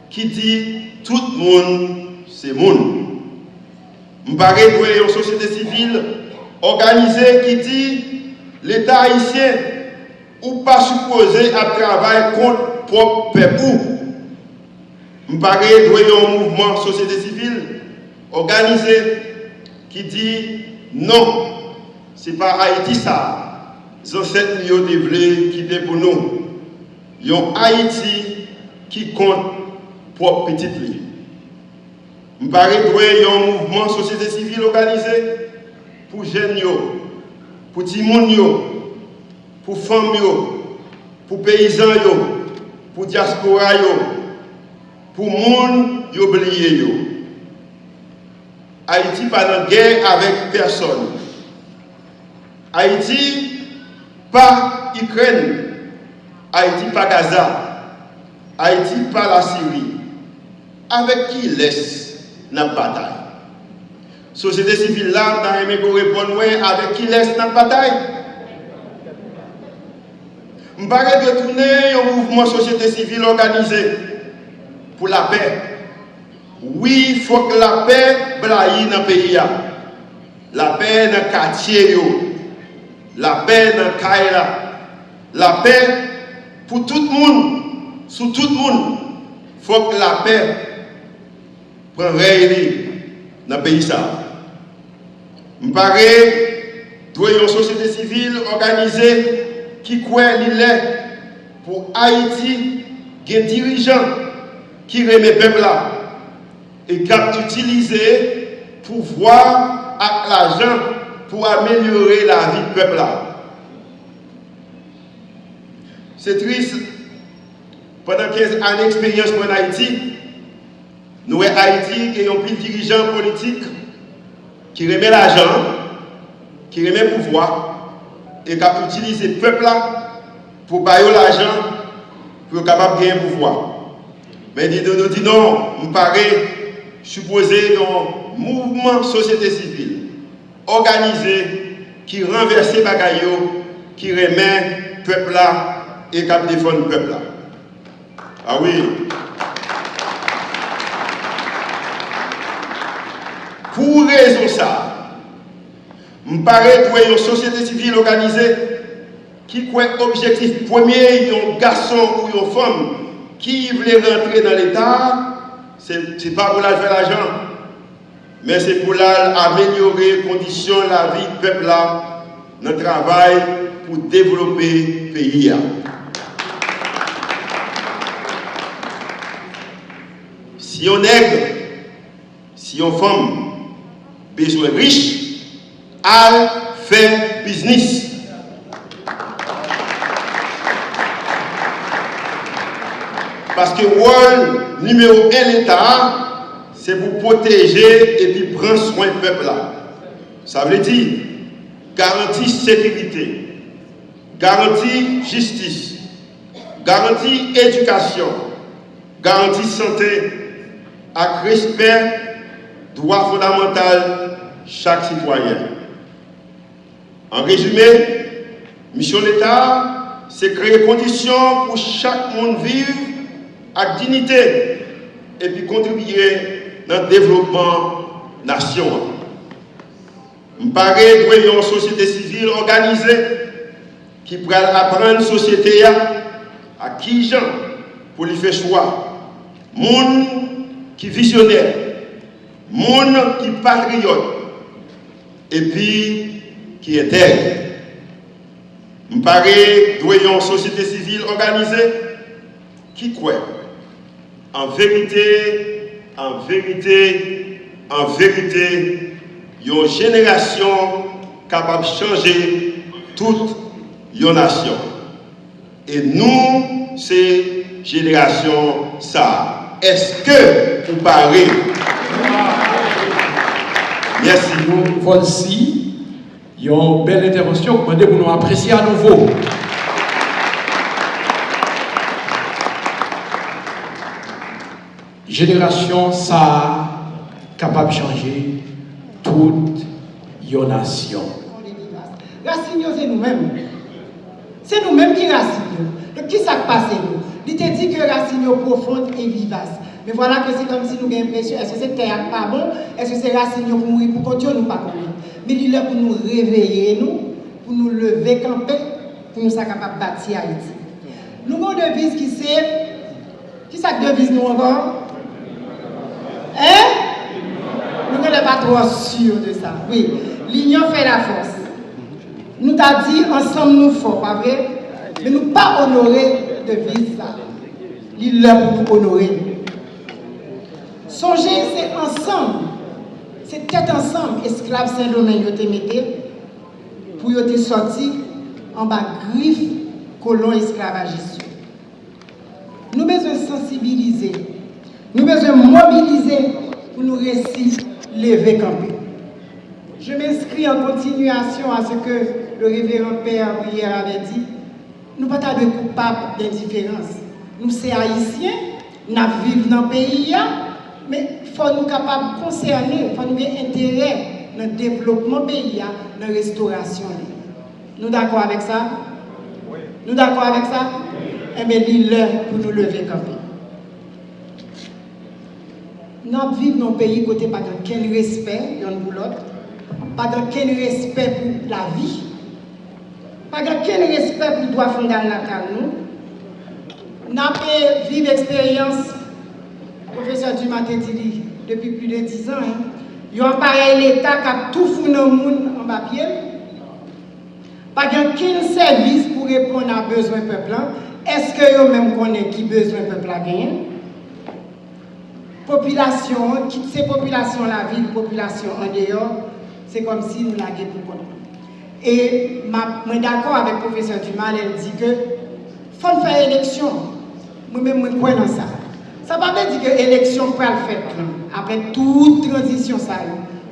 S8: qui dit tout le monde c'est monde. M'parer doit une société civile organisée qui dit l'État haïtien ou pas supposé à travailler contre propre peuple. M'parer doit un mouvement société civile organisé qui dit non. Ce n'est pas Haïti ça. Les ancêtres nous devraient quitter pour nous. Il y a Haïti qui compte pour petite vie. Je paraît qu'il y a un mouvement société civile organisé pour jeunes, pour timoun, pour femmes, pour paysans, pour diaspora, pour monde oublié. Haïti pas dans guerre avec personne. Haïti, pas Ukraine. Haïti, pas Gaza. Haïti, pas la Syrie. Avec qui laisse notre bataille? Société civile là, dans aimé qu'on répond avec qui laisse notre bataille? Je parle de tourner un mouvement société civile organisé pour la paix. Oui, il faut que la paix blaye dans le pays. La paix dans le quartier. La paix dans le Kaila, la paix pour tout le monde, sous tout le monde. Il faut que la paix prenne réel dans le pays. Je paraît doit une société civile organisée qui croit l'île pour Haïti, des dirigeants qui remettent le peuple là et qui ont utilisé pouvoir avec l'argent pour améliorer la vie du peuple là. C'est triste. Pendant 15 années d'expérience en Haïti, nous avons Haïti qui ont pris dirigeants politiques qui remet l'argent, qui remet le pouvoir et qui ont utilisé le peuple là pour bailler l'argent pour être capable de gagner le pouvoir. Mais nous dit non, nous paraît supposé dans un mouvement société civile organisé qui renverse les bagailles, qui remet le peuple là et qui défend le peuple là. Ah oui. Pour raison ça, me paraît que une société civile organisée qui croit objectif premier, un garçon ou une femme qui veut rentrer dans l'État, ce n'est pas pour faire l'argent, mais c'est pour améliorer les conditions de la vie du peuple là, notre travail pour développer le pays. Si on nègre, si on femme, besoin riche, à faire business. Parce que le rôle numéro 1 l'État, c'est pour protéger et puis prendre soin du peuple là. Ça veut dire garantir sécurité, garantir justice, garantir éducation, garantir santé, avec respect, droit fondamental chaque citoyen. En résumé, mission de l'État, c'est créer conditions pour chaque monde vivre avec dignité et puis contribuer dans le développement de la nation. Je parais doit une société civile organisée qui pourra apprendre la société à qui gens pour lui faire choix. Monde qui visionnaire, monde qui patriote et puis qui intègre. Je parais doit une société civile organisée qui croit en vérité, une génération capable de changer toute une nation. Et nous, c'est génération ça. Est-ce que vous parlez? Merci.
S1: Voici une belle intervention que nous allons apprécier à nouveau. Génération ça capable de changer toute une nation.
S9: Racine, c'est nous-mêmes. C'est nous-mêmes qui racine. Donc, qui s'est passé nous? Il te dit que racine profonde et vivace. Mais voilà que c'est comme si nous avons l'impression, est-ce que c'est terre pas bon? Est-ce que c'est racine pour mourir, pour continuer nous pas connaître? Mais il est là pour nous réveiller, pour nous lever, camper, pour nous être capables de bâtir Haïti. Nous avons une devise qui c'est. Qui c'est que devise nous encore? Hein? Nous ne sommes pas trop sûrs de ça. Oui, l'union fait la force. Nous t'a dit ensemble nous forts, pas vrai? Mais nous pas honorer de vie ça. Il est là pour nous honorer. Songez, c'est ensemble. C'est peut-être ensemble, esclaves Saint-Domingue, vous te mettez pour vous sortir en bas griffe colons esclavagistes. Nous besoin sensibiliser. Nous besoin mobiliser pour nous réussir lever camper. Je m'inscris en continuation à ce que le révérend Père hier avait dit. Nous ne sommes pas de coupables d'indifférence. Nous sommes haïtiens, nous vivons dans le pays, mais il faut nous capables de concerner, il faut nous avoir intérêt dans le développement du pays, dans la restauration. Nous d'accord avec ça? Nous d'accord avec ça? Eh bien, il est l'heure pour nous lever camper. Nous vivons dans un pays côté pas de quel respect pour l'autre, pas de quel respect pour la vie, pas de quel respect pour le droit fondamental. Nous avons vécu l'expérience, le professeur Dumas dit depuis plus de 10 ans, il y a un pareil l'État qui a tout foutu dans le monde en papier, pas de quel service pour répondre à besoin du peuple. Est-ce que vous-même connaissez qui besoin du peuple a gagné? Population, qui ces populations la ville, population en dehors, c'est comme si nous l'avions pour compte. Et je suis d'accord avec le professeur Dumas, elle dit que faut faire élection. Moi-même, je crois dans ça. Ça ne veut pas dire que l'élection peut le faire. Après toute transition, ça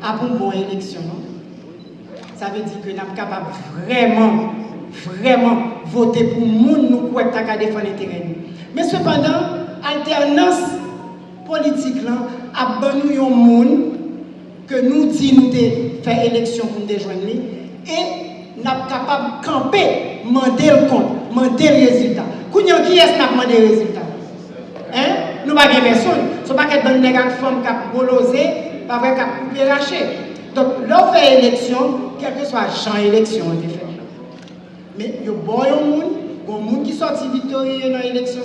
S9: après une bonne élection. Ça veut dire que nous sommes capables vraiment voter pour le monde, nous pouvons défendre les terrains. Mais cependant, alternance politique là, a besoin un monde que nous disons nous faire élection pour nous rejoindre et nous sommes capables de camper, demander le compte, demander le résultat. Qui est-ce qui a demandé le résultat? Hein? Nous ne sommes pas personne. Ce n'est pas que dans les femmes qui ont bolosé, pas vrai qui ont lâché. Donc, l'on fait élection, quel que soit le champ d'élection, on fait. Mais il y a un monde qui sortit victorieux dans l'élection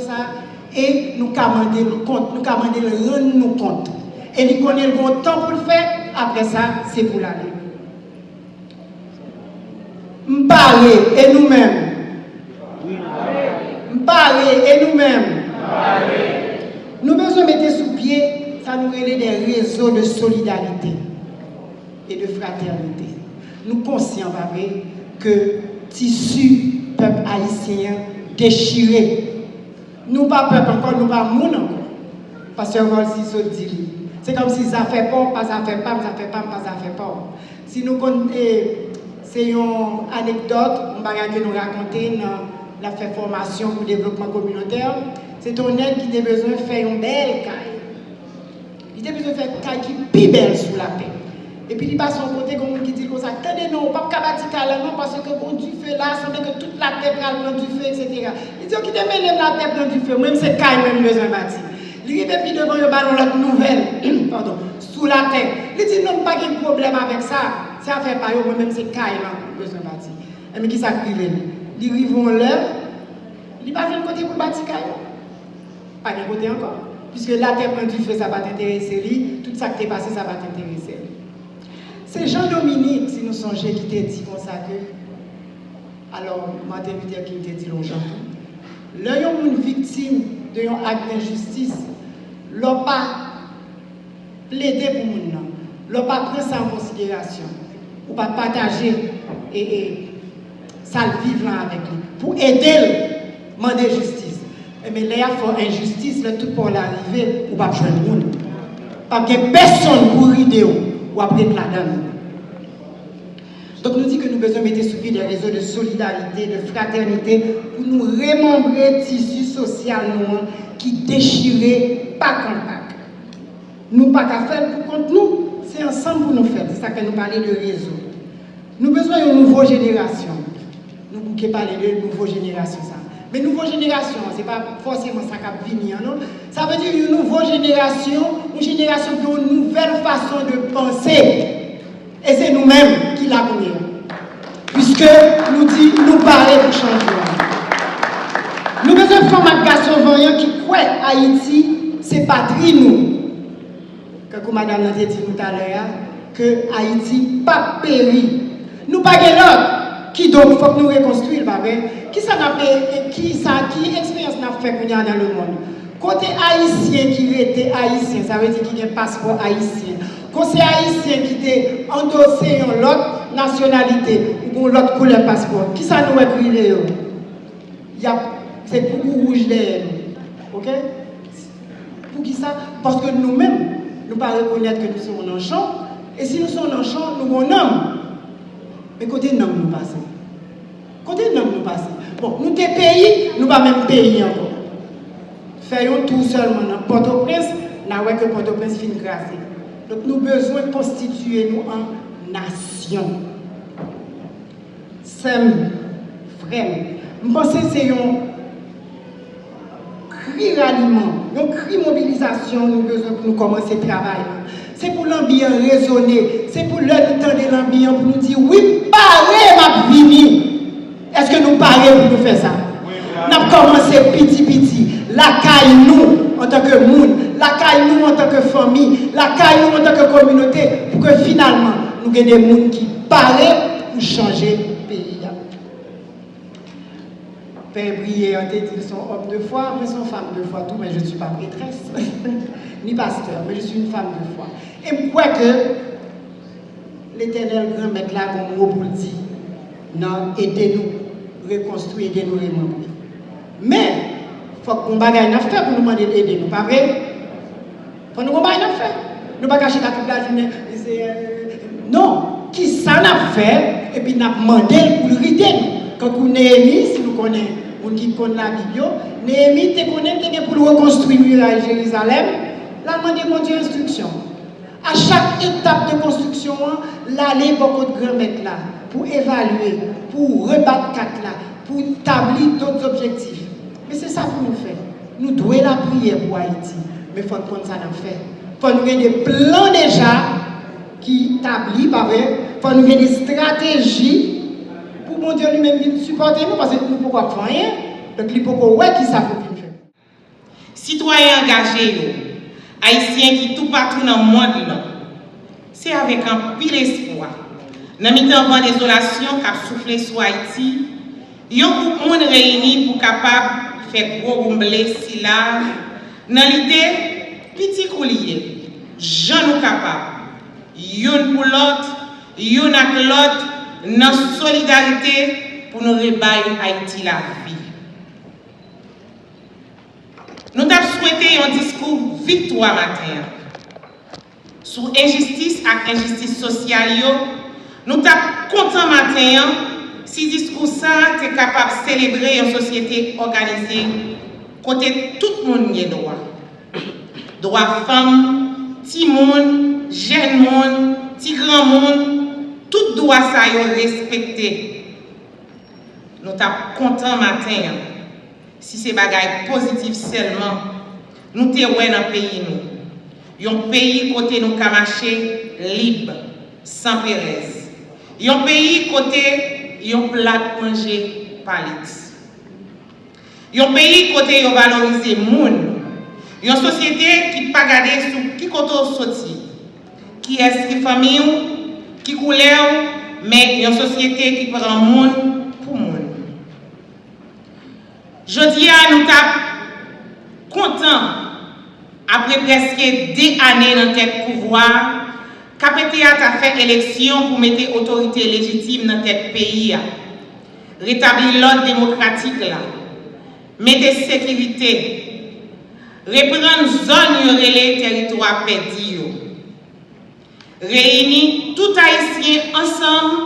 S9: et nous commandons le compte, nous commandons le rendre nous compte. Et nous connaissons le bon temps pour le faire, après ça, c'est pour l'aller. Nous parlons et nous-mêmes. Nous parlons et nous-mêmes. Nous besoin mettre sous pied, ça nous relève des réseaux de solidarité et de fraternité. Nous conscients, que tissu peuple haïtien déchiré. Nous pas peuple encore, nous pas monde encore. Parce que c'est comme si ça fait pas, pas ça fait pas, ça fait pas, pas ça fait pas. Si nous comptons, c'est une anecdote, on va nous raconter dans la formation pour le développement communautaire. C'est un aide qui a besoin de faire une belle caille. Il a besoin de faire une caille qui est plus belle sous la paix. Et puis il passe son côté comme qui dit comme ça. Tenez, non, pas de bâtir carrément parce que bon du feu là, semble que toute la terre prend du feu, etc. Il dit qu'il te met la terre prend du feu, même c'est quand même besoin de bâtir. Il arrive puis devant le ballon l'autre nouvelle, pardon, sous la terre. Il dit non, pas de problème avec ça. Ça fait pas yo, même c'est carrément besoin de bâtir. Mais qui s'acrive? Ils arrivent l'heure, il pas de côté pour bâtir carrément. Pas de côté encore. Puisque la terre prend du feu, ça va t'intéresser lui, tout ça qui t'est passé, ça va t'intéresser. C'est Jean-Dominique, si nous songeons, qui t'a dit comme ça que, alors, Martin Luther King t'a dit l'ongeant. L'un une victime d'un acte d'injustice, l'on pas plaidé pour moun nan, l'on pas prendre ça en considération, ou pas partager et ça le vivre là avec lui, pour aider le demander justice. Mais là, il faut injustice, là, tout pour l'arrivée, ou pas joindre le monde. Pas que personne pour rider ou après la dame. Donc nous dit que nous besoin de mettre sur pied des réseaux de solidarité, de fraternité, pour nous remembrer le tissu social qui déchirait pas compact. Nous pas qu'à faire pour contre nous, c'est ensemble pour nous faire. C'est ça que nous parlons de réseau. Nous avons besoin d'une nouvelle génération. Nous pouvons parler de nouvelle génération. Ça. Mais nouvelle génération, ce n'est pas forcément ça qui va venir, non? Ça veut dire une nouvelle génération qui a une nouvelle façon de penser. Et c'est nous-mêmes qui la connaissons. Puisque nous dit, nous parlons pour changer. Nous avons besoin de faire un garçon voyant qui croit Haïti, c'est patrie nous. Comme madame l'a dit tout à l'heure, que Haïti pas péri. Nous pas de l'autre. Qui donc faut que nous reconstruire, qui expérience n'a fait qu'on y a dans le monde. Côté haïtien qui était haïtien, ça veut dire qu'il y a un passeport haïtien. Côté haïtien qui était endossé en l'autre nationalité ou l'autre couleur passeport, qui ça nous est privé? C'est pour rouge d'air. Ok? Pour qui ça? Parce que nous-mêmes, nous ne pas reconnaître que nous sommes en champ. Et si nous sommes en champ, nous sommes en homme. Mais côté nom nous passons. Côté nom nous passons. Bon, nous des pays, nous pas même pays encore. Faisons tout seulement dans Port-au-Prince, nous avons que Port-au-Prince finit grâce. Donc nous avons besoin de constituer nous en nation. C'est vrai. Je pense que c'est un cri ralliement, un cri mobilisation, nous avons besoin pour nous commencer le travail. C'est pour l'ambiance raisonner, c'est pour le temps de l'ambiance pour nous dire oui, parez ma vie. Est-ce que nous parlons pour nous faire ça? Nous avons commencé petit, la caille nous en tant que monde, la caille nous en tant que famille, la caille nous en tant que communauté, pour que finalement nous ayons des gens qui parlent pour changer le pays. Père Brié a dit qu'ils sont hommes de foi, mais sont femmes de foi, tout, mais je ne suis pas prêtresse, ni pasteur, mais je suis une femme de foi. Et je crois que l'Éternel grand maître là, comme mot pour le dire, non, aidez-nous, reconstruire, aidez-nous les membres. Mais, il faut qu'on bagaille n'a fait pour nous demander d'aider nous, pas vrai? Il faut nous bagaille n'a fait. Nous ne pas cacher la toute la journée. Non, qui ça n'a fait, et puis n'a demandé pour le rider nous. Quand on Néhémie, si nous connaissons, on qui connaît la Bible, Néhémie te connaît pour le reconstruire à Jérusalem, là demandé mon Dieu instruction. À chaque étape de construction, l'aller beaucoup de grand maître là, pour évaluer, pour rebattre quatre là, pour établir d'autres objectifs. Mais c'est ça pour nous faire. Nous devons la prière pour Haïti, mais il faut prendre ça dans fait. Il faut nous avoir des plans déjà qui établis, pas vrai? Il faut nous avoir des stratégies. Pour mon Dieu lui-même qui supporter nous parce que nous ne pouvons pas faire rien. Donc il faut qu'on voit qui ça peut faire.
S10: Citoyens engagés, Haïtiens qui tout partout dans le monde, c'est avec un pile espoir. Dans le temps de désolation qui a soufflé sur Haïti, il y a beaucoup de monde réunis pour capable de faire gros rumblé si là. Dans l'idée, petit coulier, gens nous capables, y'un pour l'autre, y'un avec l'autre, dans solidarité pour nous rebailler Haïti la vie. Nous avons souhaité un discours victoire matin. Sur injustice et injustice sociale, nous sommes contents matin si discours ça est capable de célébrer une société organisée côté tout le monde y droit. Droit femmes, petit monde, jeune monde, petit grand monde, tout tout droit ça yo respecté. Nous sommes contents matin si c'est bagaille positif seulement. Nous te ouais dans pays nous. Un pays côté nous ka marcher libre sans pérez. Un pays côté yon plat manger palit. Un pays côté yon valoriser moun. Une société qui pas garder sous qui côté sorti. Qui est qui famille qui couleur mais une société qui prend moun pour moun. Jodi a nous t'a content après presque 2 années dans tête pouvoir, KPTA a fait élection pour mettre autorité légitime dans tête pays, rétablir l'ordre démocratique là, mettre sécurité, reprendre zone relais territoire perdu, réunir tout haïtien ensemble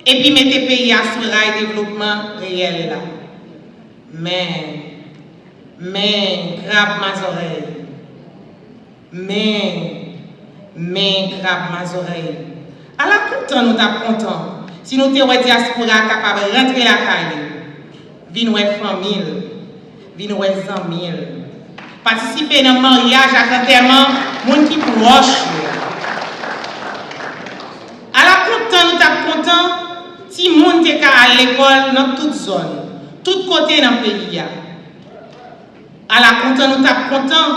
S10: et puis mettre pays à sur rail développement réel là. Mais grave ma oreille. Mais grave ma oreille. À la content nous t'a content. Si nous te diaspora capable de rentrer la caille, vin ouais famille, vin ouais amis, participer dans mariage à enterrement, monde qui proche. À la content nous t'a content si monde te à l'école dans toute zone. Tout côté dans le pays. À la content, nous sommes contents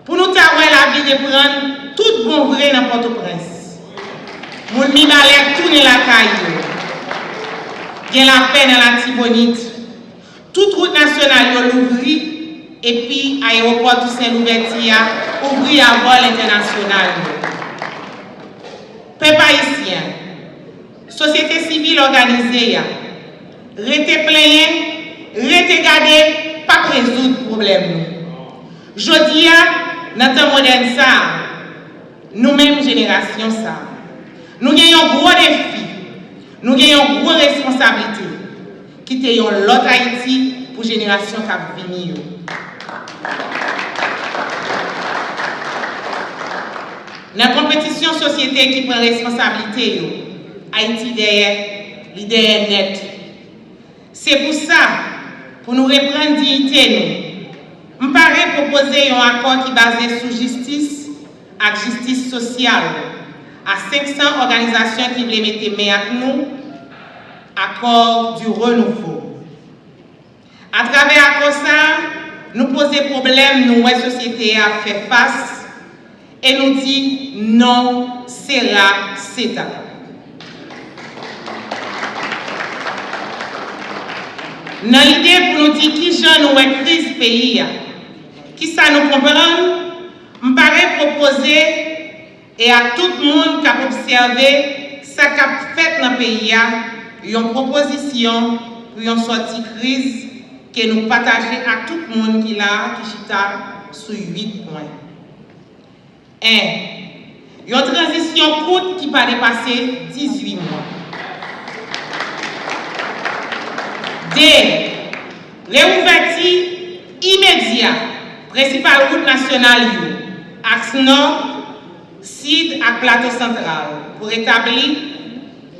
S10: pour nous avoir la vie de prendre tout bon vrai dans Port-au-Prince. Mon mi-balèque tourne la caille. Il y a la paix dans la Tibonite. Toute route nationale l'ouvrit et puis aéroport Toussaint-Louverture ouvrit à vol international. Peuple haïtien, société civile organisée. Rete plaigné, rete gardé, pas résoudre le problème. Jodi a, dans le temps moderne, nous-mêmes, génération, nous avons un gros défi, nous avons une grosse responsabilité. Quitter l'autre Haïti pour la génération qui va venir. Dans la compétition société qui prend responsabilité, Haïti derrière net. C'est pour ça, pour nous reprendre dignité, nous, me paraît proposer un accord qui est basé sur justice et justice sociale à 500 organisations qui veulent mettre main avec nous, accord du renouveau. À travers l'accord ça, nous posons problème, nous, la société a fait face et nous dit non, c'est là, c'est là. Dans l'idée pour nous dire qui j'en nous est crise pays, qui ça nous comprend, me paraît proposer et à tout le monde qui a observé ce qui a fait dans le pays, une proposition pour une sortie de crise que nous partageons à tout le monde qui là, qui chita sur 8 points. 1. Une transition courte qui va dépasser 18 mois. 2. Réouverture immédiate, principale route nationale, axe nord, sud et plateau central, pour établir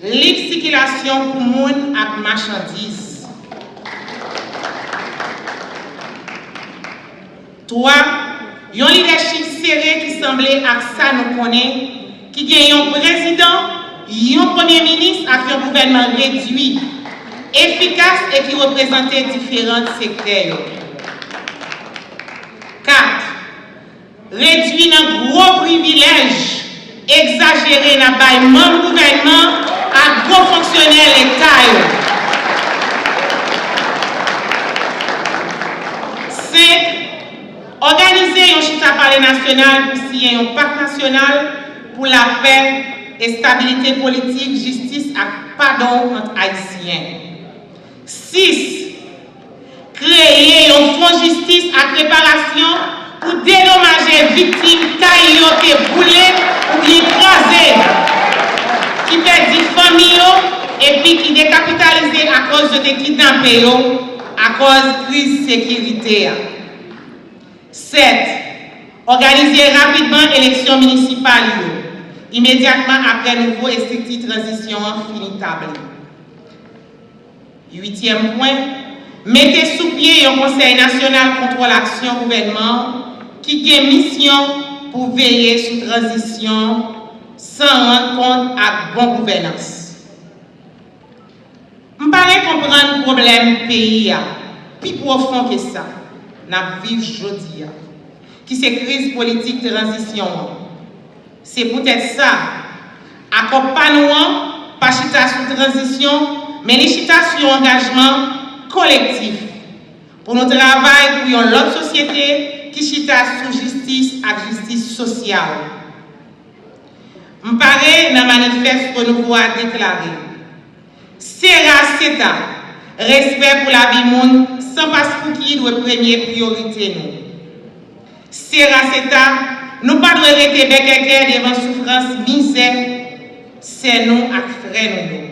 S10: libre circulation pour les gens et marchandises. 3. Un leadership serré qui semblait à ça nous connaît, qui gagne un président, un premier ministre et un gouvernement réduit, efficace et qui représentait différents secteurs. 4. Réduire un gros privilège exagéré dans le même gouvernement à gros fonctionnaires l'État. 5. Organiser un chita parler national pour signer un pacte national pour la paix et stabilité politique, justice et pardon entre Haïtiens. 6. Créer un fonds de justice à réparation pour dédommager victimes qui ont été brûlées ou bien écrasées, qui perdent famille et puis qui décapitalisées à cause de kidnappés, à cause de crise de sécurité. 7. Organiser rapidement l'élection municipale immédiatement après nouveau et stricte transition finitable. 8e point, mettez sous pied un Conseil national contre l'action gouvernement qui a mission pour veiller sur transition sans rendre compte à bonne gouvernance. Je paraît comprendre le problème pays, plus profond que ça, nous vivons aujourd'hui, qui c'est crise politique de transition. C'est peut-être ça, accompagnement, pas chita sur transition, mais les chita sur engagement collectif pour notre travail pour une autre société qui chita sur justice et justice sociale. Je paraît dans le manifeste que nous avons déclaré. C'est ça, respect pour la vie monde, sans passeport qui doit première priorité nous. C'est ça, nous pas devons rester bec devant souffrance, misère, c'est nous à frère nous.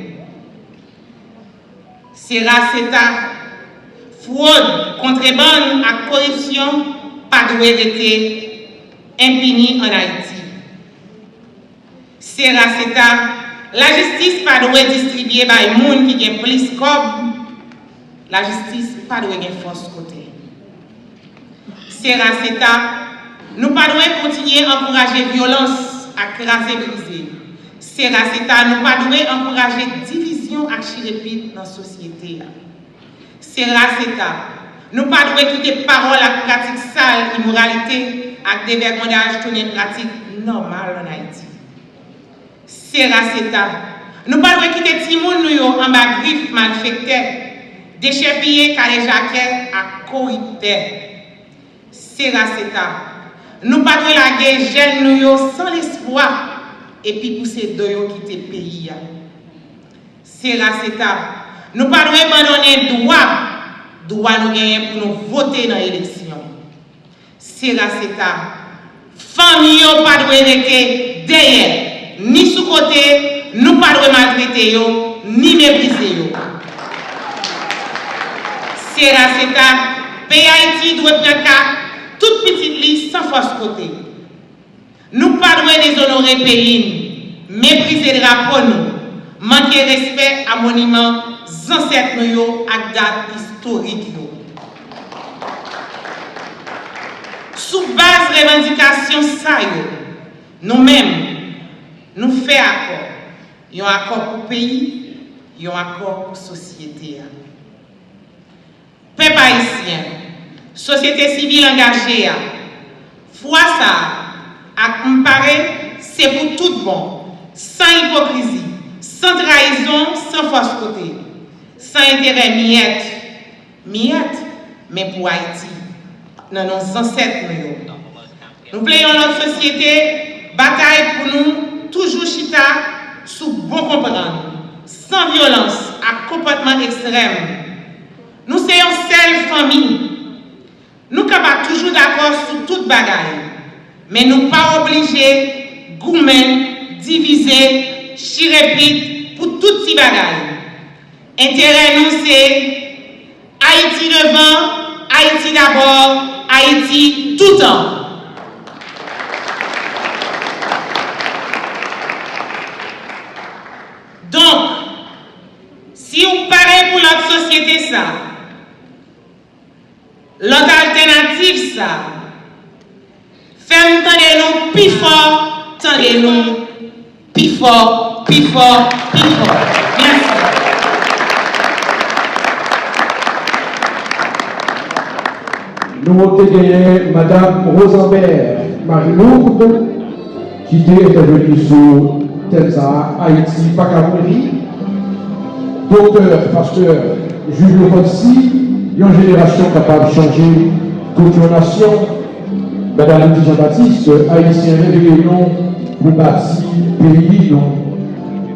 S10: C'est ça, fraude, contrebande et corruption pas doit rester impuni en Haïti. C'est ça. La justice pas doit distribuer par les gens qui ont plus comme la justice pas doit avoir force côté. C'est ça. Nous pas doit continuer à encourager violence à craser briser. C'est ça. Nous pas doit encourager division à chirépite dans la société. C'est ça. Nous pas doit quitter parole à pratique sale, immoralité, à dévergondage tourner pratique normale en Haïti. C'est ça. Nous ne pouvons pas quitter Timoun nous en bas griffe malfecté, déchépillé car les jaquettes à corrupté. C'est ça. Nous ne pouvons pas laguer jeunes nous sans l'espoir et puis pousser d'eux quitter le pays. C'est ça. Nous ne pouvons pas abandonner droit nous gagner pour nous voter dans l'élection. C'est ça. Famille ne pas rester derrière. Ni sous côté, nous pas de maltraiter ni mépriser. C'est là, pays Haïti doit prendre toute petite liste sans force côté. Nous pas de déshonorer le pays, mépriser le drapeau nous, manquer respect à monuments ancêtres nous à date historique. Sous base revendication ça, nous-mêmes, nous faisons accord. Il y a un accord pour le pays, il y a un accord pour la société. Peuple haïtien, société civile engagée, foi ça, à comparer, c'est pour tout bon, sans hypocrisie, sans trahison, sans force côté, sans intérêt miette, mais pour Haïti, dans nos ancêtres. Nous voulons notre société, bataille pour nous, toujours chita sous bon comprendre, sans violence, à comportement extrême. Nous sommes une seule famille. Nous sommes toujours d'accord sur toute bagaille, mais nous ne sommes pas obligés, goumen, diviser, chirépite pour toutes ces bagailles. Intérêt nous c'est Haïti devant, Haïti d'abord, Haïti tout le temps. Donc, si vous parlez pour notre société ça, l'autre alternative ça, faites entendre nous plus fort, tendez-nous plus fort, plus fort, plus fort. Merci.
S11: Nous avons gagné Madame Rosenberg Marie-Lourde, qui était intervenue sur Telsa, Haïti, Pacaboury, docteur, pasteur, juge le Fonsi, une génération capable de changer toute une nation. Madame Jean-Baptiste, haïtien réveillé non, pour bâtir pays non,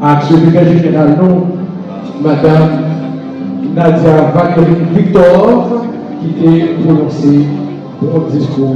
S11: à secrétaire général non, Madame Nadia Valérie Victor, qui était prononcée pour le discours.